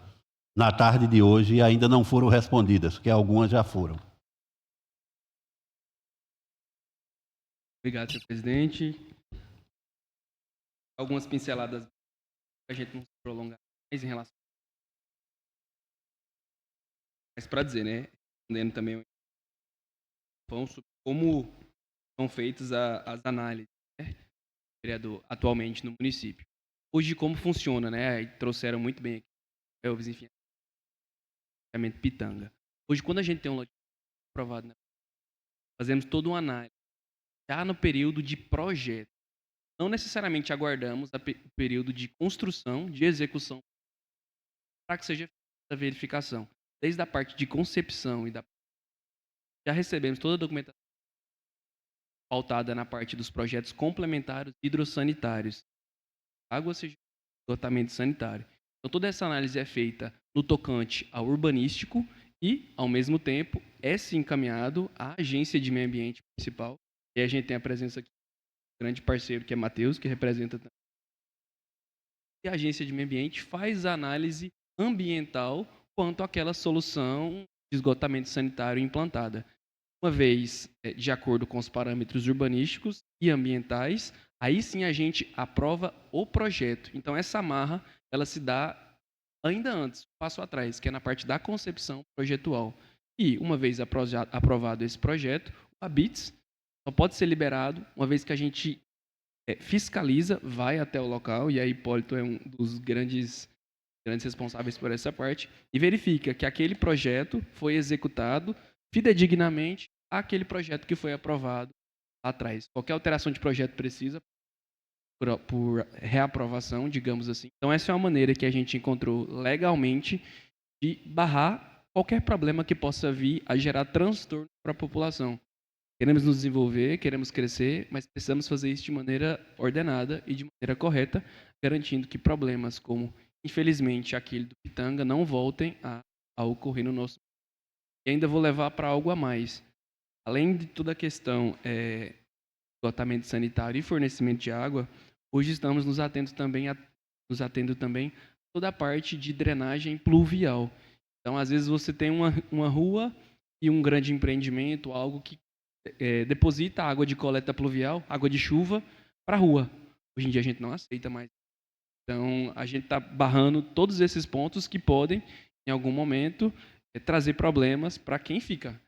na tarde de hoje e ainda não foram respondidas, porque algumas já foram. Obrigado, senhor presidente. Algumas pinceladas para a gente não se prolongar mais em relação. Mas para dizer, né? Respondendo também sobre como são feitas as análises, né, vereador, atualmente no município. Hoje, como funciona, né? E trouxeram muito bem aqui, Elvis, enfim, Pitanga. Hoje, quando a gente tem um lote aprovado, né, fazemos toda uma análise já no período de projeto. Não necessariamente aguardamos o período de construção, de execução, para que seja feita a verificação. Desde a parte de concepção já recebemos toda a documentação pautada na parte dos projetos complementares hidrossanitários, água, seja esgotamento sanitário. Então, toda essa análise é feita no tocante ao urbanístico e, ao mesmo tempo, é sim encaminhado à Agência de Meio Ambiente Municipal. E a gente tem a presença aqui grande parceiro, que é Matheus, que representa também. E a Agência de Meio Ambiente faz a análise ambiental quanto àquela solução de esgotamento sanitário implantada. Uma vez de acordo com os parâmetros urbanísticos e ambientais, aí sim a gente aprova o projeto. Então, essa amarra, ela se dá ainda antes, um passo atrás, que é na parte da concepção projetual. E, uma vez aprovado esse projeto, o ABITS só pode ser liberado uma vez que a gente fiscaliza, vai até o local, e aí Hipólito é um dos grandes grandes responsáveis por essa parte, e verifica que aquele projeto foi executado fidedignamente àquele projeto que foi aprovado lá atrás. Qualquer alteração de projeto precisa por reaprovação, digamos assim. Então, essa é uma maneira que a gente encontrou legalmente de barrar qualquer problema que possa vir a gerar transtorno para a população. Queremos nos desenvolver, queremos crescer, mas precisamos fazer isso de maneira ordenada e de maneira correta, garantindo que problemas como, infelizmente, aquele do Pitanga não voltem a ocorrer no nosso. E ainda vou levar para algo a mais. Além de toda a questão do esgotamento sanitário e fornecimento de água, hoje estamos nos atendo também a toda a parte de drenagem pluvial. Então, às vezes, você tem uma rua e um grande empreendimento, algo que deposita água de coleta pluvial, água de chuva, para a rua. Hoje em dia a gente não aceita mais. Então, a gente está barrando todos esses pontos que podem, em algum momento, trazer problemas para quem fica.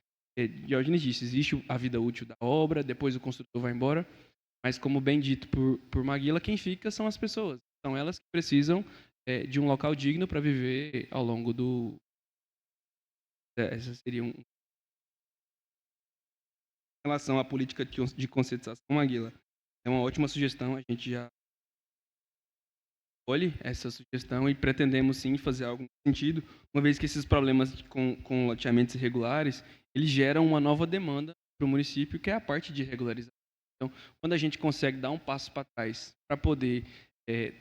Diógenes disse, existe a vida útil da obra, depois o construtor vai embora, mas como bem dito por Maguila, quem fica são as pessoas. São elas que precisam de um local digno para viver ao longo do... Essa seria em relação à política de conscientização, Maguila, é uma ótima sugestão, a gente já olhe essa sugestão e pretendemos sim fazer algo nesse sentido, uma vez que esses problemas com loteamentos irregulares, eles geram uma nova demanda para o município, que é a parte de regularização. Então, quando a gente consegue dar um passo para trás para poder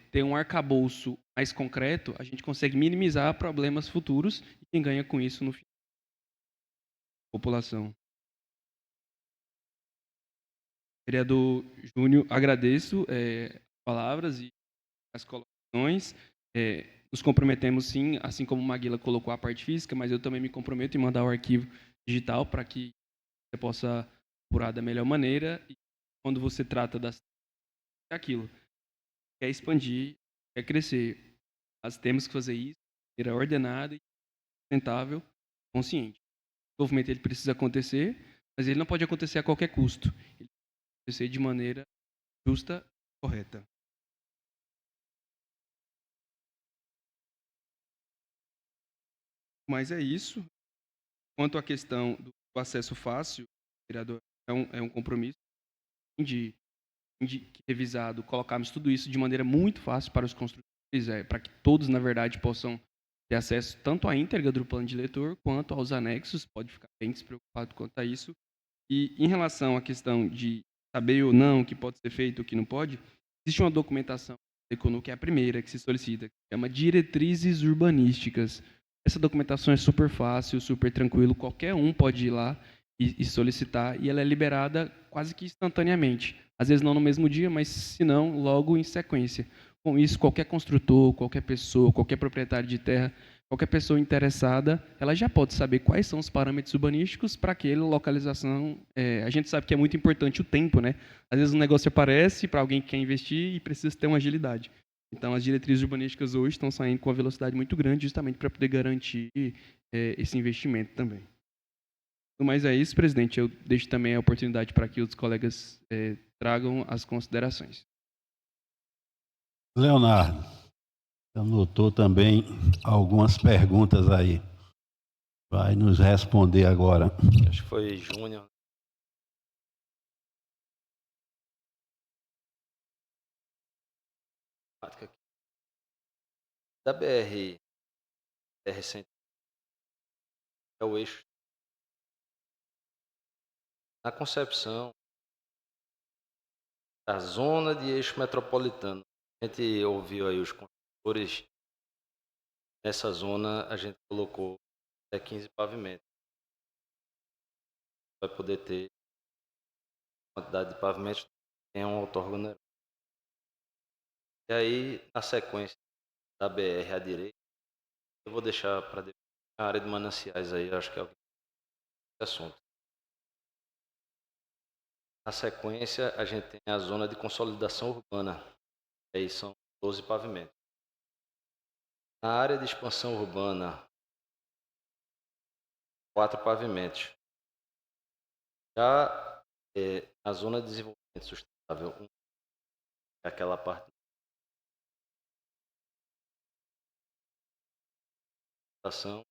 ter um arcabouço mais concreto, a gente consegue minimizar problemas futuros e quem ganha com isso no fim. População. Vereador Júnior, agradeço as palavras e as colocações. Nos comprometemos sim, assim como o Maguila colocou a parte física, mas eu também me comprometo em mandar o arquivo digital para que você possa apurar da melhor maneira. E quando você trata é aquilo, quer expandir, quer crescer, nós temos que fazer isso de maneira ordenada, sustentável, consciente. O desenvolvimento ele precisa acontecer, mas ele não pode acontecer a qualquer custo. Ele acontecer de maneira justa e correta. Mas é isso. Quanto à questão do acesso fácil, vereador, é um compromisso de revisado, colocarmos tudo isso de maneira muito fácil para os construtores, para que todos, na verdade, possam ter acesso tanto à íntegra do plano diretor quanto aos anexos, pode ficar bem despreocupado quanto a isso. E em relação à questão de saber ou não o que pode ser feito ou o que não pode, existe uma documentação da Econu, que é a primeira que se solicita, que chama Diretrizes Urbanísticas. Essa documentação é super fácil, super tranquilo, qualquer um pode ir lá e solicitar, e ela é liberada quase que instantaneamente. Às vezes não no mesmo dia, mas se não, logo em sequência. Com isso, qualquer construtor, qualquer pessoa, qualquer proprietário de terra, qualquer pessoa interessada, ela já pode saber quais são os parâmetros urbanísticos para aquela localização. A gente sabe que é muito importante o tempo, né? Às vezes um negócio aparece para alguém que quer investir e precisa ter uma agilidade. Então, as diretrizes urbanísticas hoje estão saindo com uma velocidade muito grande, justamente para poder garantir esse investimento também. Mas é isso, presidente. Eu deixo também a oportunidade para que os colegas tragam as considerações. Leonardo, anotou também algumas perguntas aí. Vai nos responder agora. Acho que foi Júnior. Da BR 100 é o eixo. Na concepção da zona de eixo metropolitano, a gente ouviu aí os construtores. Nessa zona a gente colocou até 15 pavimentos. Vai poder ter quantidade de pavimentos em um outorga. E aí, na sequência da BR à direita, eu vou deixar para depois a área de mananciais aí, acho que é o assunto. Na sequência, a gente tem a zona de consolidação urbana, aí são 12 pavimentos. Na área de expansão urbana, 4 pavimentos. Já na zona de desenvolvimento sustentável, aquela parte ação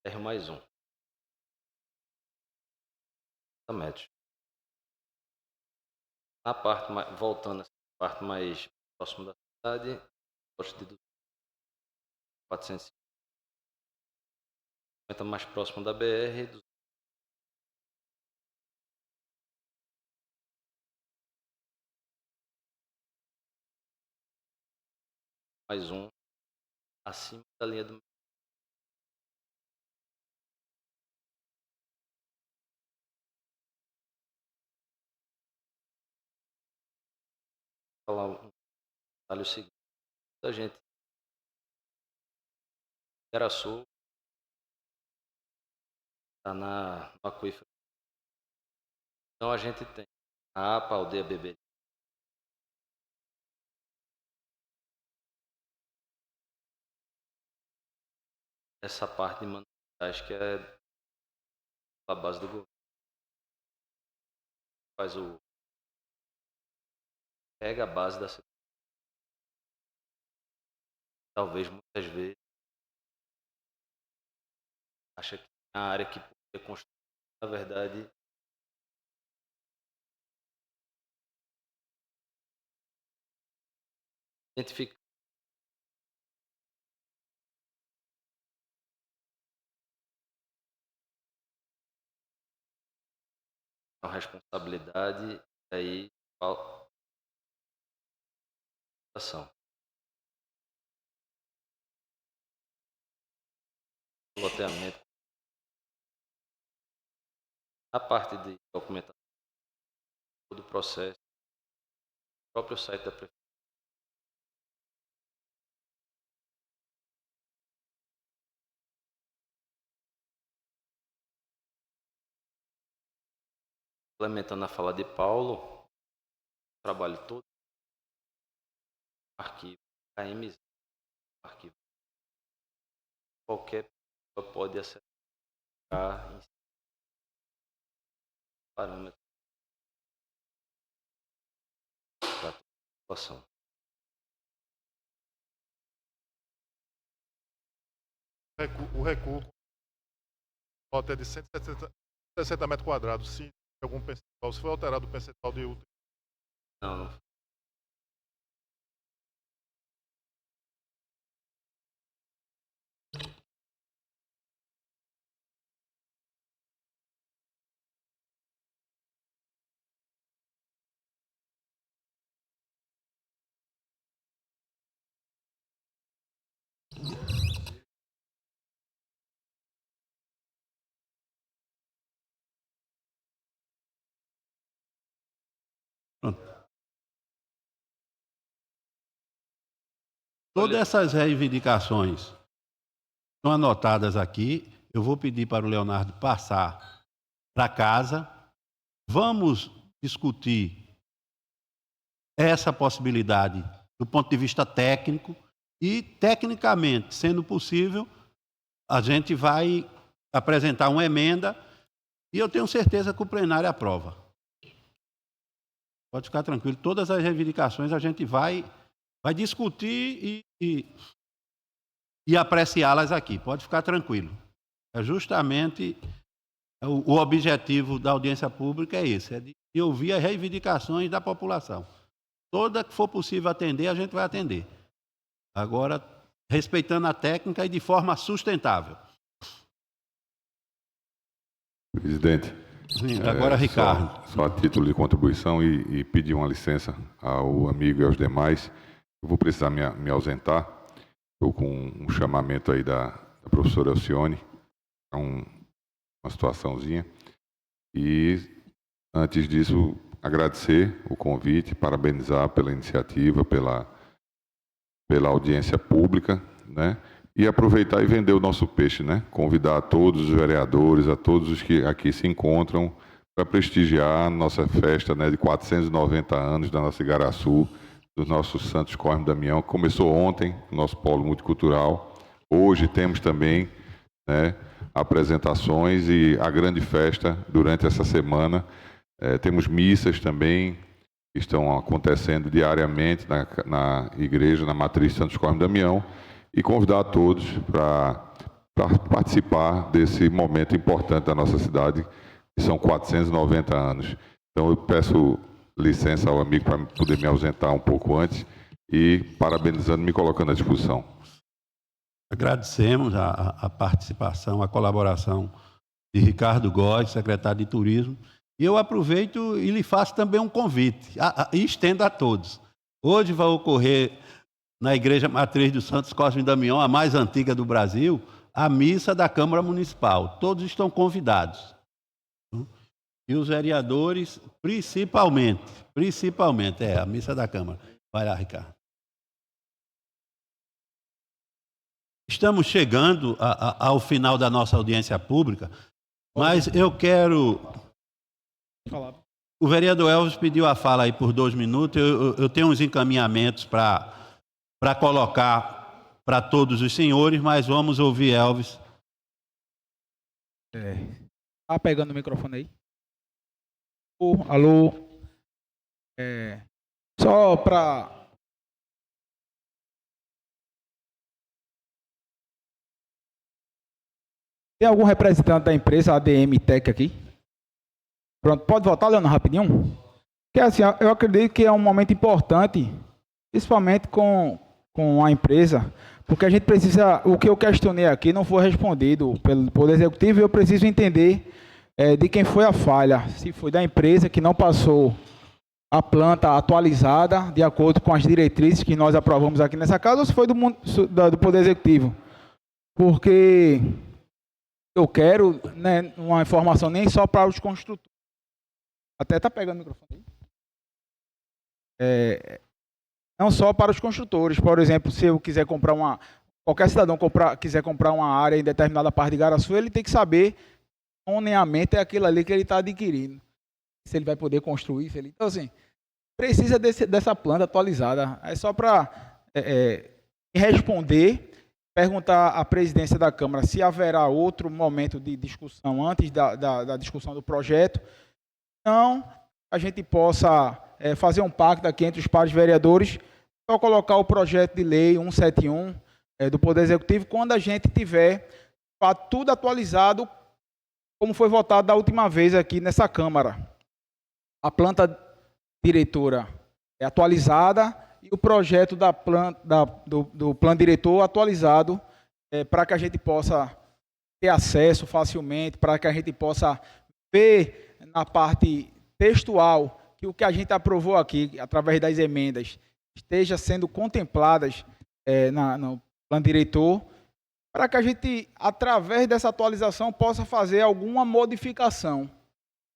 R+1. Metros. Na parte voltando à parte mais próxima da cidade, posto de 450. Mais próximo da BR, +1 acima da linha do falar um detalhe seguinte. A gente Garaçu está no aquífero. Então a gente tem a APA, a Aldeia Bebê. Essa parte de mananciais que é a base do governo. Faz o pega a base da cidade. Talvez muitas vezes acha que a área que poderia construir, na verdade, identifica a responsabilidade e aí ação. Loteamento. A parte de documentação do processo, o próprio site da prefeitura. Implementando a fala de Paulo, o trabalho todo, arquivo, KMZ, arquivo. Qualquer pessoa pode acessar em parâmetros da população. O recuo pode ter de 160 metros quadrados, sim, algum percentual. Se foi alterado o percentual de útero. Não. Todas essas reivindicações estão anotadas aqui. Eu vou pedir para o Leonardo passar para casa. Vamos discutir essa possibilidade do ponto de vista técnico e, tecnicamente, sendo possível, a gente vai apresentar uma emenda e eu tenho certeza que o plenário aprova. Pode ficar tranquilo. Todas as reivindicações a gente vai discutir e apreciá-las aqui. Pode ficar tranquilo. É justamente o objetivo da audiência pública é esse, é de ouvir as reivindicações da população. Toda que for possível atender, a gente vai atender. Agora, respeitando a técnica e de forma sustentável. Presidente. Sim, agora, Ricardo. Só a título de contribuição e pedir uma licença ao amigo e aos demais. Eu vou precisar me ausentar. Estou com um chamamento aí da professora Alcione. É uma situaçãozinha. E, antes disso, agradecer o convite, parabenizar pela iniciativa, pela audiência pública, né? E aproveitar e vender o nosso peixe, né? Convidar a todos os vereadores, a todos os que aqui se encontram, para prestigiar a nossa festa, né, de 490 anos da nossa Igaraçu, dos nossos Santos Cosme Damião, que começou ontem, o nosso polo multicultural. Hoje temos também, né, apresentações e a grande festa durante essa semana. Temos missas também, que estão acontecendo diariamente na igreja, na matriz Santos Cosme Damião. e convidar a todos para participar desse momento importante da nossa cidade, que são 490 anos. Então, eu peço licença ao amigo para poder me ausentar um pouco antes e parabenizando, me colocando à disposição. Agradecemos a participação, a colaboração de Ricardo Góes, secretário de Turismo. E eu aproveito e lhe faço também um convite, e estendo a todos. Hoje vai ocorrer na Igreja Matriz do Santos Cosme e Damião, a mais antiga do Brasil, a missa da Câmara Municipal. Todos estão convidados. E os vereadores, principalmente, a missa da Câmara. Vai lá, Ricardo. Estamos chegando ao final da nossa audiência pública, mas eu quero... O vereador Elvis pediu a fala aí por 2 minutos, eu tenho uns encaminhamentos para colocar para todos os senhores, mas vamos ouvir Elvis. Tá pegando o microfone aí? Alô? Só para... Tem algum representante da empresa ADM Tech aqui? Pronto, pode voltar, Leandro, rapidinho? Porque assim, eu acredito que é um momento importante, principalmente com a empresa, porque a gente precisa... O que eu questionei aqui não foi respondido pelo Poder Executivo e eu preciso entender de quem foi a falha. Se foi da empresa que não passou a planta atualizada, de acordo com as diretrizes que nós aprovamos aqui nessa casa, ou se foi do Poder Executivo. Porque eu quero, né, uma informação nem só para os construtores. Até está pegando o microfone aí. Não só para os construtores. Por exemplo, se eu quiser comprar qualquer cidadão quiser comprar uma área em determinada parte de Igaraçu, ele tem que saber oneamento é aquilo ali que ele está adquirindo. Se ele vai poder construir. Então, assim, precisa dessa planta atualizada. É só para responder, perguntar à presidência da Câmara se haverá outro momento de discussão antes da discussão do projeto. Não, a gente possa fazer um pacto aqui entre os pares vereadores, só colocar o projeto de lei 171 do Poder Executivo quando a gente tiver tudo atualizado, como foi votado da última vez aqui nessa Câmara. A planta diretora é atualizada e o projeto do plano diretor atualizado para que a gente possa ter acesso facilmente, para que a gente possa ver na parte textual que o que a gente aprovou aqui, através das emendas, esteja sendo contempladas no plano diretor, para que a gente, através dessa atualização, possa fazer alguma modificação.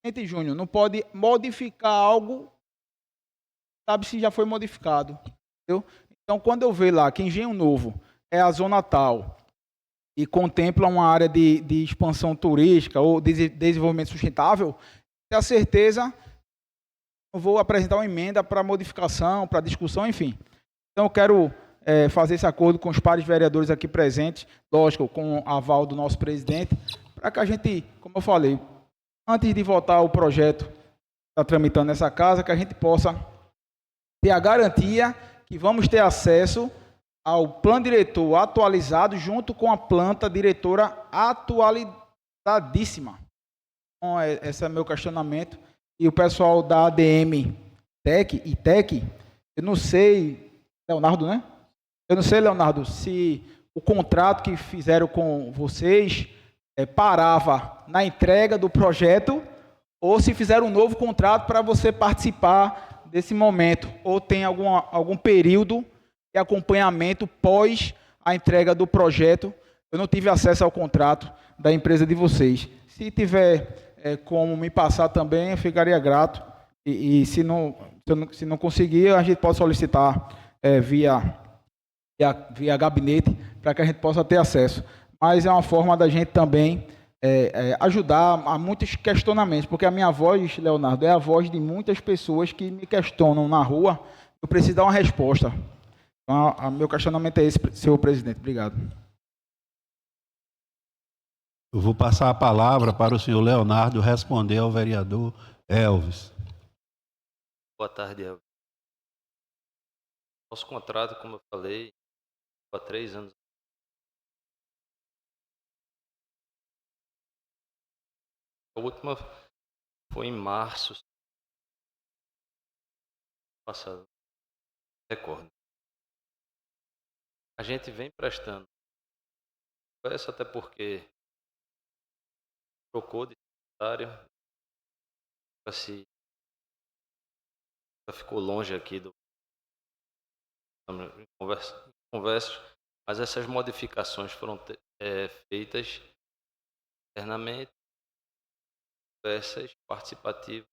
Gente, Júnior, não pode modificar algo, sabe se já foi modificado. Entendeu? Então, quando eu ver lá que Engenho Novo é a zona tal e contempla uma área de expansão turística ou de desenvolvimento sustentável, tenho a certeza eu vou apresentar uma emenda para modificação, para discussão, enfim. Então, eu quero fazer esse acordo com os pares vereadores aqui presentes, lógico, com o aval do nosso presidente, para que a gente, como eu falei, antes de votar o projeto que está tramitando nessa casa, que a gente possa ter a garantia que vamos ter acesso ao plano diretor atualizado junto com a planta diretora atualizadíssima. Então, esse é meu questionamento. E o pessoal da ADM Tech e Tech, eu não sei, Leonardo, né? Eu não sei, Leonardo, se o contrato que fizeram com vocês parava na entrega do projeto ou se fizeram um novo contrato para você participar desse momento, ou tem algum período de acompanhamento pós a entrega do projeto. Eu não tive acesso ao contrato da empresa de vocês. Se tiver como me passar também, eu ficaria grato. E se não conseguir, a gente pode solicitar via gabinete para que a gente possa ter acesso. Mas é uma forma da gente também ajudar a muitos questionamentos, porque a minha voz, Leonardo, é a voz de muitas pessoas que me questionam na rua. Eu preciso dar uma resposta. Então, meu questionamento é esse, senhor presidente. Obrigado. Eu vou passar a palavra para o senhor Leonardo responder ao vereador Elvis. Boa tarde, Elvis. Nosso contrato, como eu falei, há 3 anos A última foi em março passado, recordo. A gente vem prestando essa até porque trocou de secretário, ficou longe aqui do conversas, mas essas modificações foram feitas internamente, conversas participativas,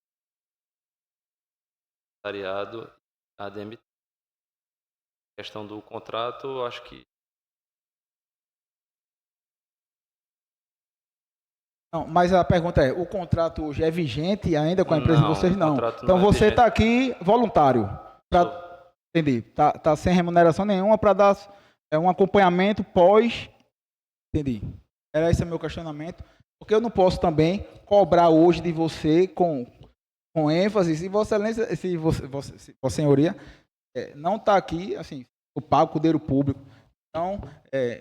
secretariado, ADMT. A questão do contrato, eu acho que Não, mas a pergunta é, o contrato hoje é vigente ainda com a empresa de vocês? Não. Então não é você está aqui voluntário. Entendi. Tá sem remuneração nenhuma para dar um acompanhamento pós. Entendi. Era esse o meu questionamento. Porque eu não posso também cobrar hoje de você com ênfase, se Vossa Senhoria não está aqui, assim, eu pago com dinheiro público. Então,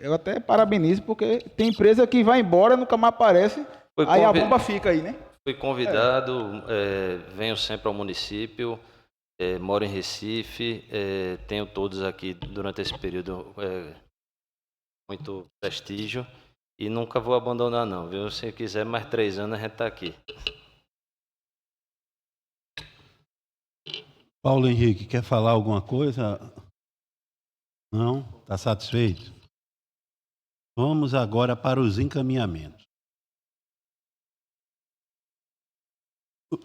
eu até parabenizo, porque tem empresa que vai embora, nunca mais aparece, a bomba fica aí, né? Fui convidado, venho sempre ao município, moro em Recife, tenho todos aqui durante esse período muito prestígio e nunca vou abandonar não, viu? Se quiser mais 3 anos a gente está aqui. Paulo Henrique, quer falar alguma coisa? Não? Está satisfeito? Vamos agora para os encaminhamentos.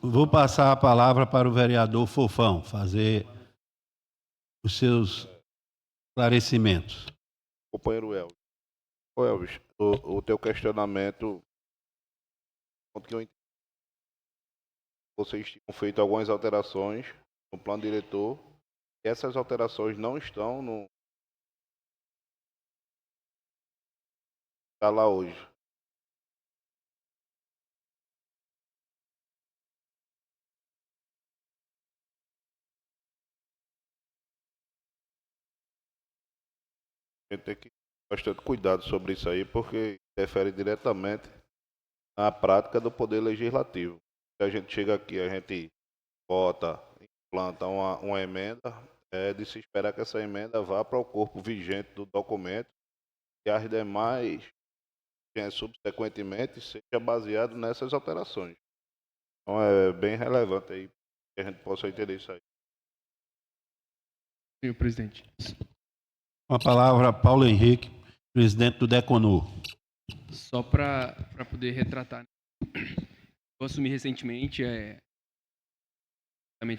Vou passar a palavra para o vereador Fofão, fazer os seus esclarecimentos. Companheiro Elvis. Ô Elvis, o teu questionamento, que eu entendi, vocês tinham feito algumas alterações no plano diretor, e essas alterações não estão no está lá hoje. A gente tem que ter bastante cuidado sobre isso aí, porque interfere diretamente na prática do poder legislativo. Se a gente chega aqui, a gente vota, implanta uma emenda, é de se esperar que essa emenda vá para o corpo vigente do documento e as demais, subsequentemente, seja baseado nessas alterações. Então é bem relevante aí que a gente possa entender isso aí. Senhor presidente. Com a palavra, Paulo Henrique, presidente do DECONUR. Só para poder retratar. Eu assumi recentemente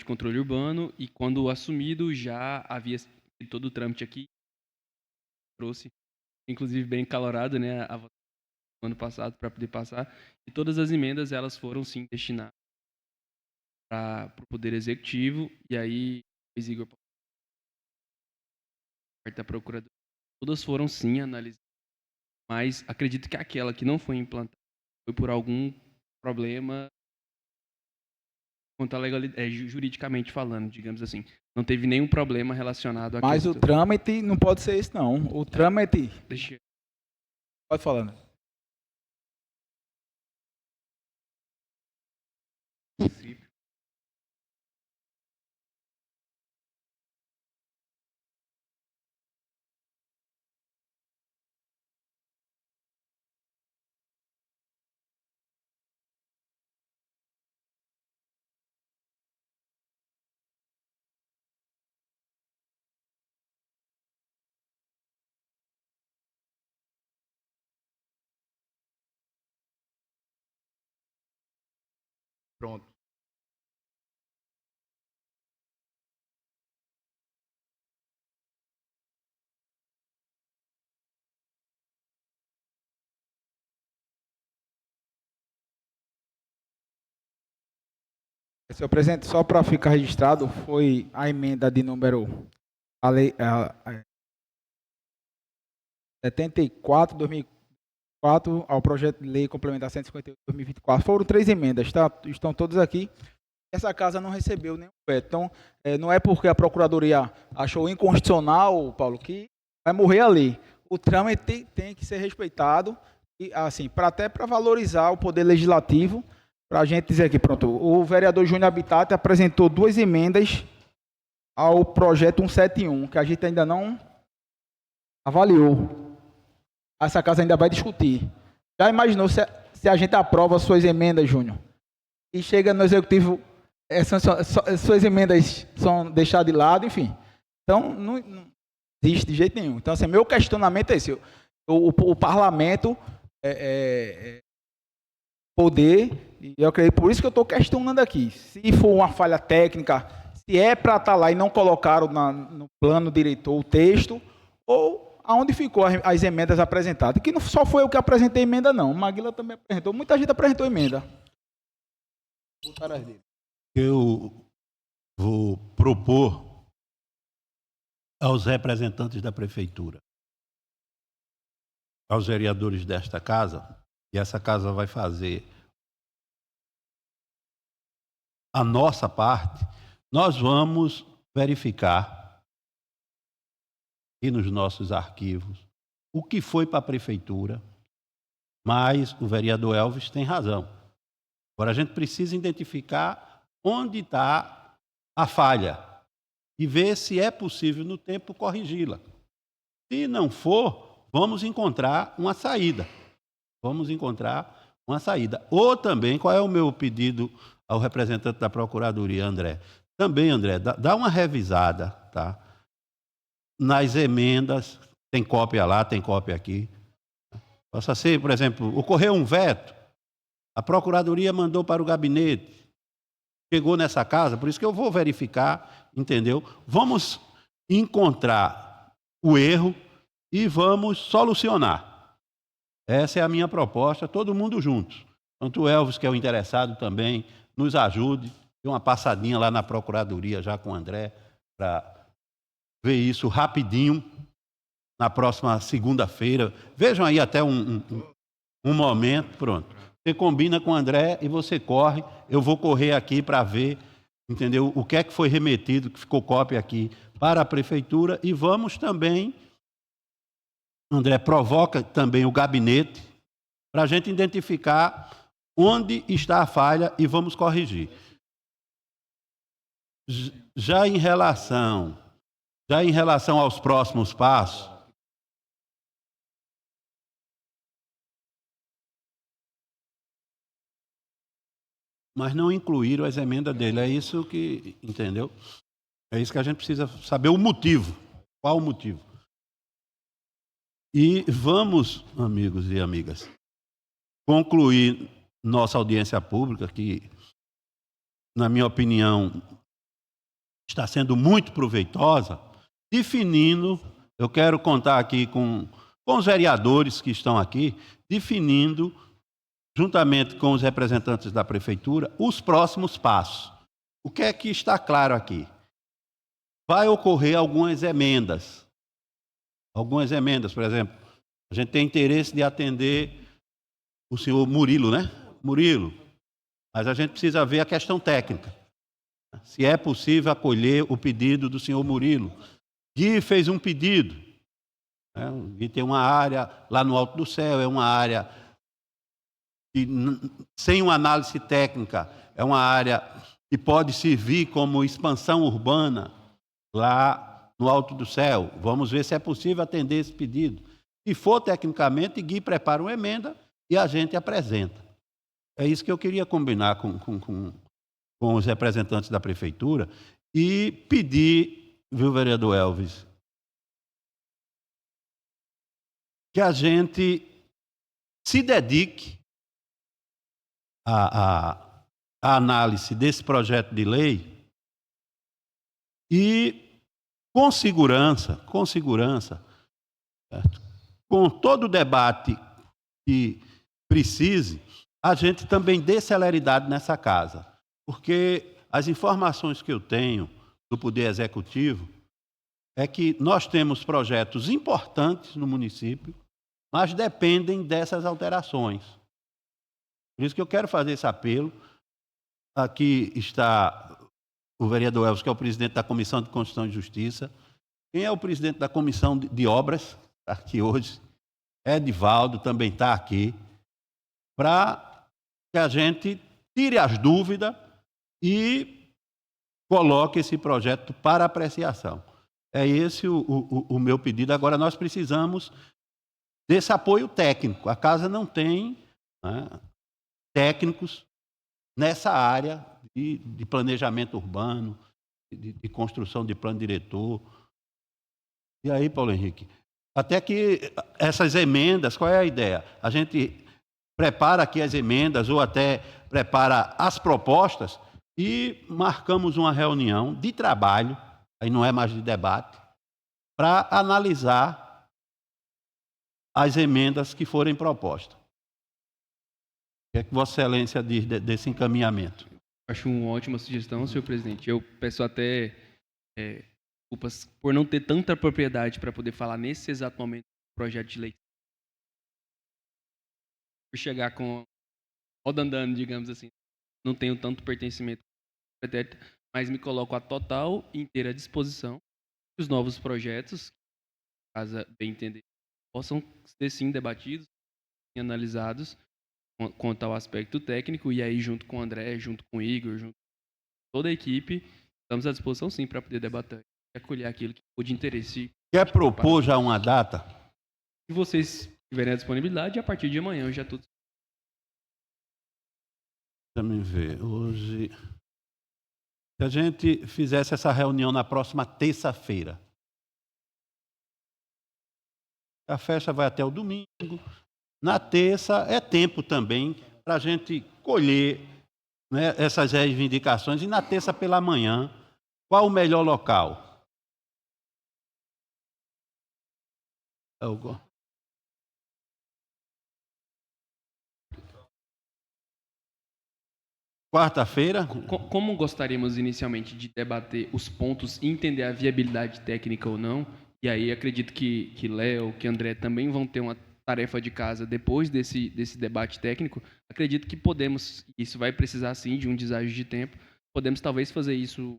controle urbano e quando assumido já havia todo o trâmite aqui. Trouxe, inclusive bem calorado, né, a votação do ano passado para poder passar. E todas as emendas elas foram sim destinadas para o Poder Executivo. E aí, o Igor da Procuradoria, todas foram sim analisadas. Mas acredito que aquela que não foi implantada foi por algum problema quanto à legalidade, juridicamente falando, digamos assim. Não teve nenhum problema relacionado a Mas o trâmite não pode ser esse, não. O trâmite... Pode falar, né? Pronto. Senhor presidente, só para ficar registrado, foi a emenda de número 74, 2004, ao projeto de lei complementar 158, 2024. Foram 3 emendas, tá? Estão todas aqui. Essa casa não recebeu nenhum veto. Então, não é porque a Procuradoria achou inconstitucional, Paulo, que vai morrer ali. O trâmite tem que ser respeitado, e, assim, até para valorizar o Poder Legislativo, para a gente dizer aqui, pronto, o vereador Júnior Habitat apresentou 2 emendas ao projeto 171, que a gente ainda não avaliou. Essa casa ainda vai discutir. Já imaginou se a gente aprova suas emendas, Júnior, e chega no executivo, suas emendas são deixadas de lado, enfim. Então, não existe de jeito nenhum. Então, assim, meu questionamento é esse. O parlamento poder, e eu acredito, por isso que eu estou questionando aqui. Se for uma falha técnica, se é para estar lá e não colocaram no plano diretor o texto, ou aonde ficou as emendas apresentadas. Que não só foi eu que apresentei emenda, não. Maguila também apresentou. Muita gente apresentou emenda. Eu vou propor aos representantes da prefeitura, aos vereadores desta casa, e essa casa vai fazer a nossa parte, nós vamos verificar aqui nos nossos arquivos o que foi para a prefeitura, mas o vereador Elvis tem razão. Agora a gente precisa identificar onde está a falha e ver se é possível no tempo corrigi-la. Se não for, vamos encontrar uma saída. Ou também, qual é o meu pedido ao representante da Procuradoria, André? Também, André, dá uma revisada, tá? Nas emendas, tem cópia lá, tem cópia aqui. Possa ser, por exemplo, ocorreu um veto, a Procuradoria mandou para o gabinete, chegou nessa casa, por isso que eu vou verificar, entendeu? Vamos encontrar o erro e vamos solucionar. Essa é a minha proposta, todo mundo juntos. Tanto o Elvis, que é o interessado também, nos ajude. Dê uma passadinha lá na Procuradoria já com o André, para ver isso rapidinho, na próxima segunda-feira. Vejam aí até um momento, pronto. Você combina com o André e você corre. Eu vou correr aqui para ver, entendeu? O que é que foi remetido, que ficou cópia aqui para a prefeitura. E vamos também, André, provoca também o gabinete para a gente identificar onde está a falha e vamos corrigir. Já em relação aos próximos passos, mas não incluíram as emendas dele. É isso que, entendeu? É isso que a gente precisa saber o motivo. Qual o motivo? E vamos, amigos e amigas, concluir nossa audiência pública, que, na minha opinião, está sendo muito proveitosa, definindo, eu quero contar aqui com os vereadores que estão aqui, definindo, juntamente com os representantes da prefeitura, os próximos passos. O que é que está claro aqui? Vai ocorrer algumas emendas, por exemplo, a gente tem interesse de atender o senhor Murilo, né? Murilo, mas a gente precisa ver a questão técnica. Se é possível acolher o pedido do senhor Murilo. Gui fez um pedido. Gui tem uma área lá no Alto do Céu, é uma área que, sem uma análise técnica, é uma área que pode servir como expansão urbana lá no Alto do Céu. Vamos ver se é possível atender esse pedido. Se for tecnicamente, Gui prepara uma emenda e a gente apresenta. É isso que eu queria combinar com os representantes da prefeitura e pedir, viu, vereador Elvis, que a gente se dedique à análise desse projeto de lei e com segurança, certo? Com todo o debate que precise, a gente também dê celeridade nessa casa. Porque as informações que eu tenho do Poder Executivo é que nós temos projetos importantes no município, mas dependem dessas alterações. Por isso que eu quero fazer esse apelo. Aqui está o vereador Elvis, que é o presidente da Comissão de Constituição e Justiça. Quem é o presidente da Comissão de Obras? Está aqui hoje. Edivaldo também está aqui. Para que a gente tire as dúvidas e coloque esse projeto para apreciação. É esse o meu pedido. Agora, nós precisamos desse apoio técnico. A casa não tem, né, técnicos nessa área de planejamento urbano, de construção de plano diretor. E aí, Paulo Henrique, até que essas emendas, qual é a ideia? A gente prepara aqui as emendas ou até prepara as propostas e marcamos uma reunião de trabalho, aí não é mais de debate, para analisar as emendas que forem propostas. O que é que Vossa Excelência diz desse encaminhamento? Acho uma ótima sugestão, senhor presidente. Eu peço até desculpas por não ter tanta propriedade para poder falar nesse exato momento do projeto de lei. Por chegar com roda andando, digamos assim. Não tenho tanto pertencimento, mas me coloco à total e inteira disposição que os novos projetos, caso bem entender, possam ser sim debatidos e analisados quanto ao aspecto técnico, e aí junto com o André, junto com o Igor, junto com toda a equipe, estamos à disposição sim para poder debater e acolher aquilo que for de interesse. Quer propor já uma data? Se vocês tiverem a disponibilidade, a partir de amanhã eu já estou. Deixa eu ver, hoje... Se a gente fizesse essa reunião na próxima terça-feira, a festa vai até o domingo. Na terça é tempo também para a gente colher, né, essas reivindicações. E na terça pela manhã, qual o melhor local? Quarta-feira? Como gostaríamos inicialmente de debater os pontos e entender a viabilidade técnica ou não, e aí acredito que Léo, que André também vão ter uma tarefa de casa depois desse debate técnico, acredito que podemos, isso vai precisar sim de um deságio de tempo, podemos talvez fazer isso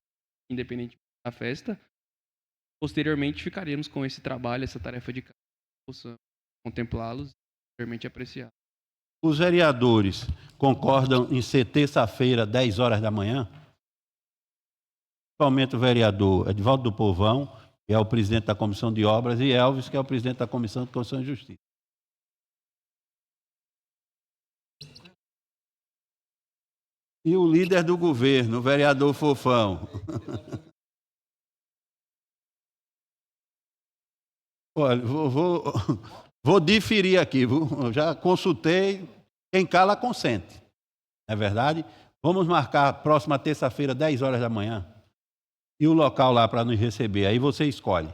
independente da festa. Posteriormente ficaremos com esse trabalho, essa tarefa de casa, possamos contemplá-los e posteriormente apreciar. Os vereadores concordam em ser terça-feira, 10 horas da manhã? Principalmente o vereador Edivaldo do Povão, que é o presidente da Comissão de Obras, e Elvis, que é o presidente da Comissão de Constituição e Justiça. E o líder do governo, o vereador Fofão. Olha, vou diferir aqui, eu já consultei, quem cala consente, não é verdade? Vamos marcar a próxima terça-feira, 10 horas da manhã, e o local lá para nos receber, aí você escolhe,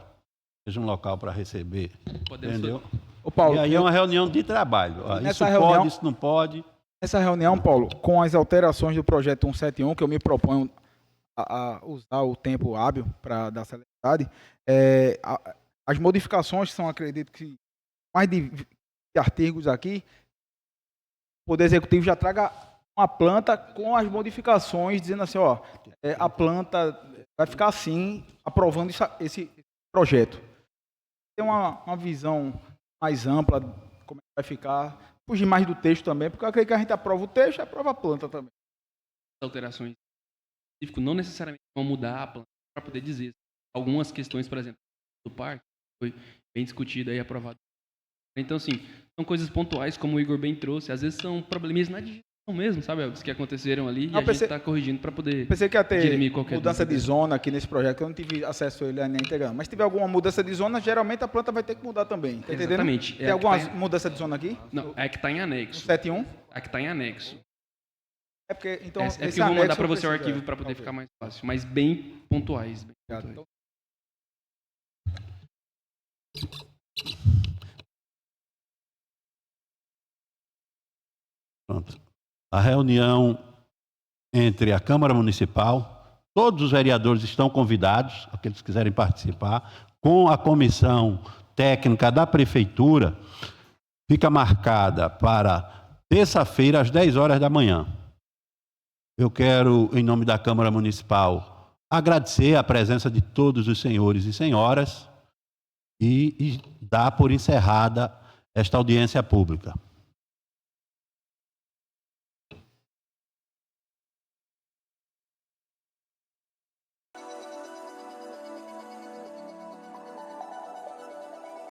seja um local para receber, entendeu? Ô, Paulo, e aí é uma reunião de trabalho, isso pode, isso não pode. Nessa reunião, Paulo, com as alterações do projeto 171, que eu me proponho a usar o tempo hábil para dar celeridade, as modificações são, acredito que, mais de artigos aqui, o Poder Executivo já traga uma planta com as modificações, dizendo assim, ó, a planta vai ficar assim, aprovando esse projeto. Tem uma visão mais ampla de como vai ficar, fugir mais do texto também, porque eu acredito que a gente aprova o texto e aprova a planta também. Alterações não necessariamente vão mudar a planta, para poder dizer. Algumas questões, por exemplo, do parque, foi bem discutida e aprovada. Então, assim, são coisas pontuais, como o Igor bem trouxe. Às vezes são probleminhas na digitação mesmo, sabe? Os que aconteceram ali e a gente está corrigindo para poder pensei que ia ter dirimir qualquer mudança de zona aqui nesse projeto, eu não tive acesso a ele nem integrando. Mas se tiver alguma mudança de zona, geralmente a planta vai ter que mudar também. Tá entendendo? Exatamente. Tem alguma mudança de zona aqui? Não, é que está em anexo. 71? É que está em anexo. É porque, então, é que eu vou mandar para você o arquivo para poder ficar mais fácil, mas bem pontuais. Então, pronto. A reunião entre a Câmara Municipal, todos os vereadores estão convidados, aqueles que quiserem participar, com a comissão técnica da Prefeitura, fica marcada para terça-feira, às 10 horas da manhã. Eu quero, em nome da Câmara Municipal, agradecer a presença de todos os senhores e senhoras e dar por encerrada esta audiência pública.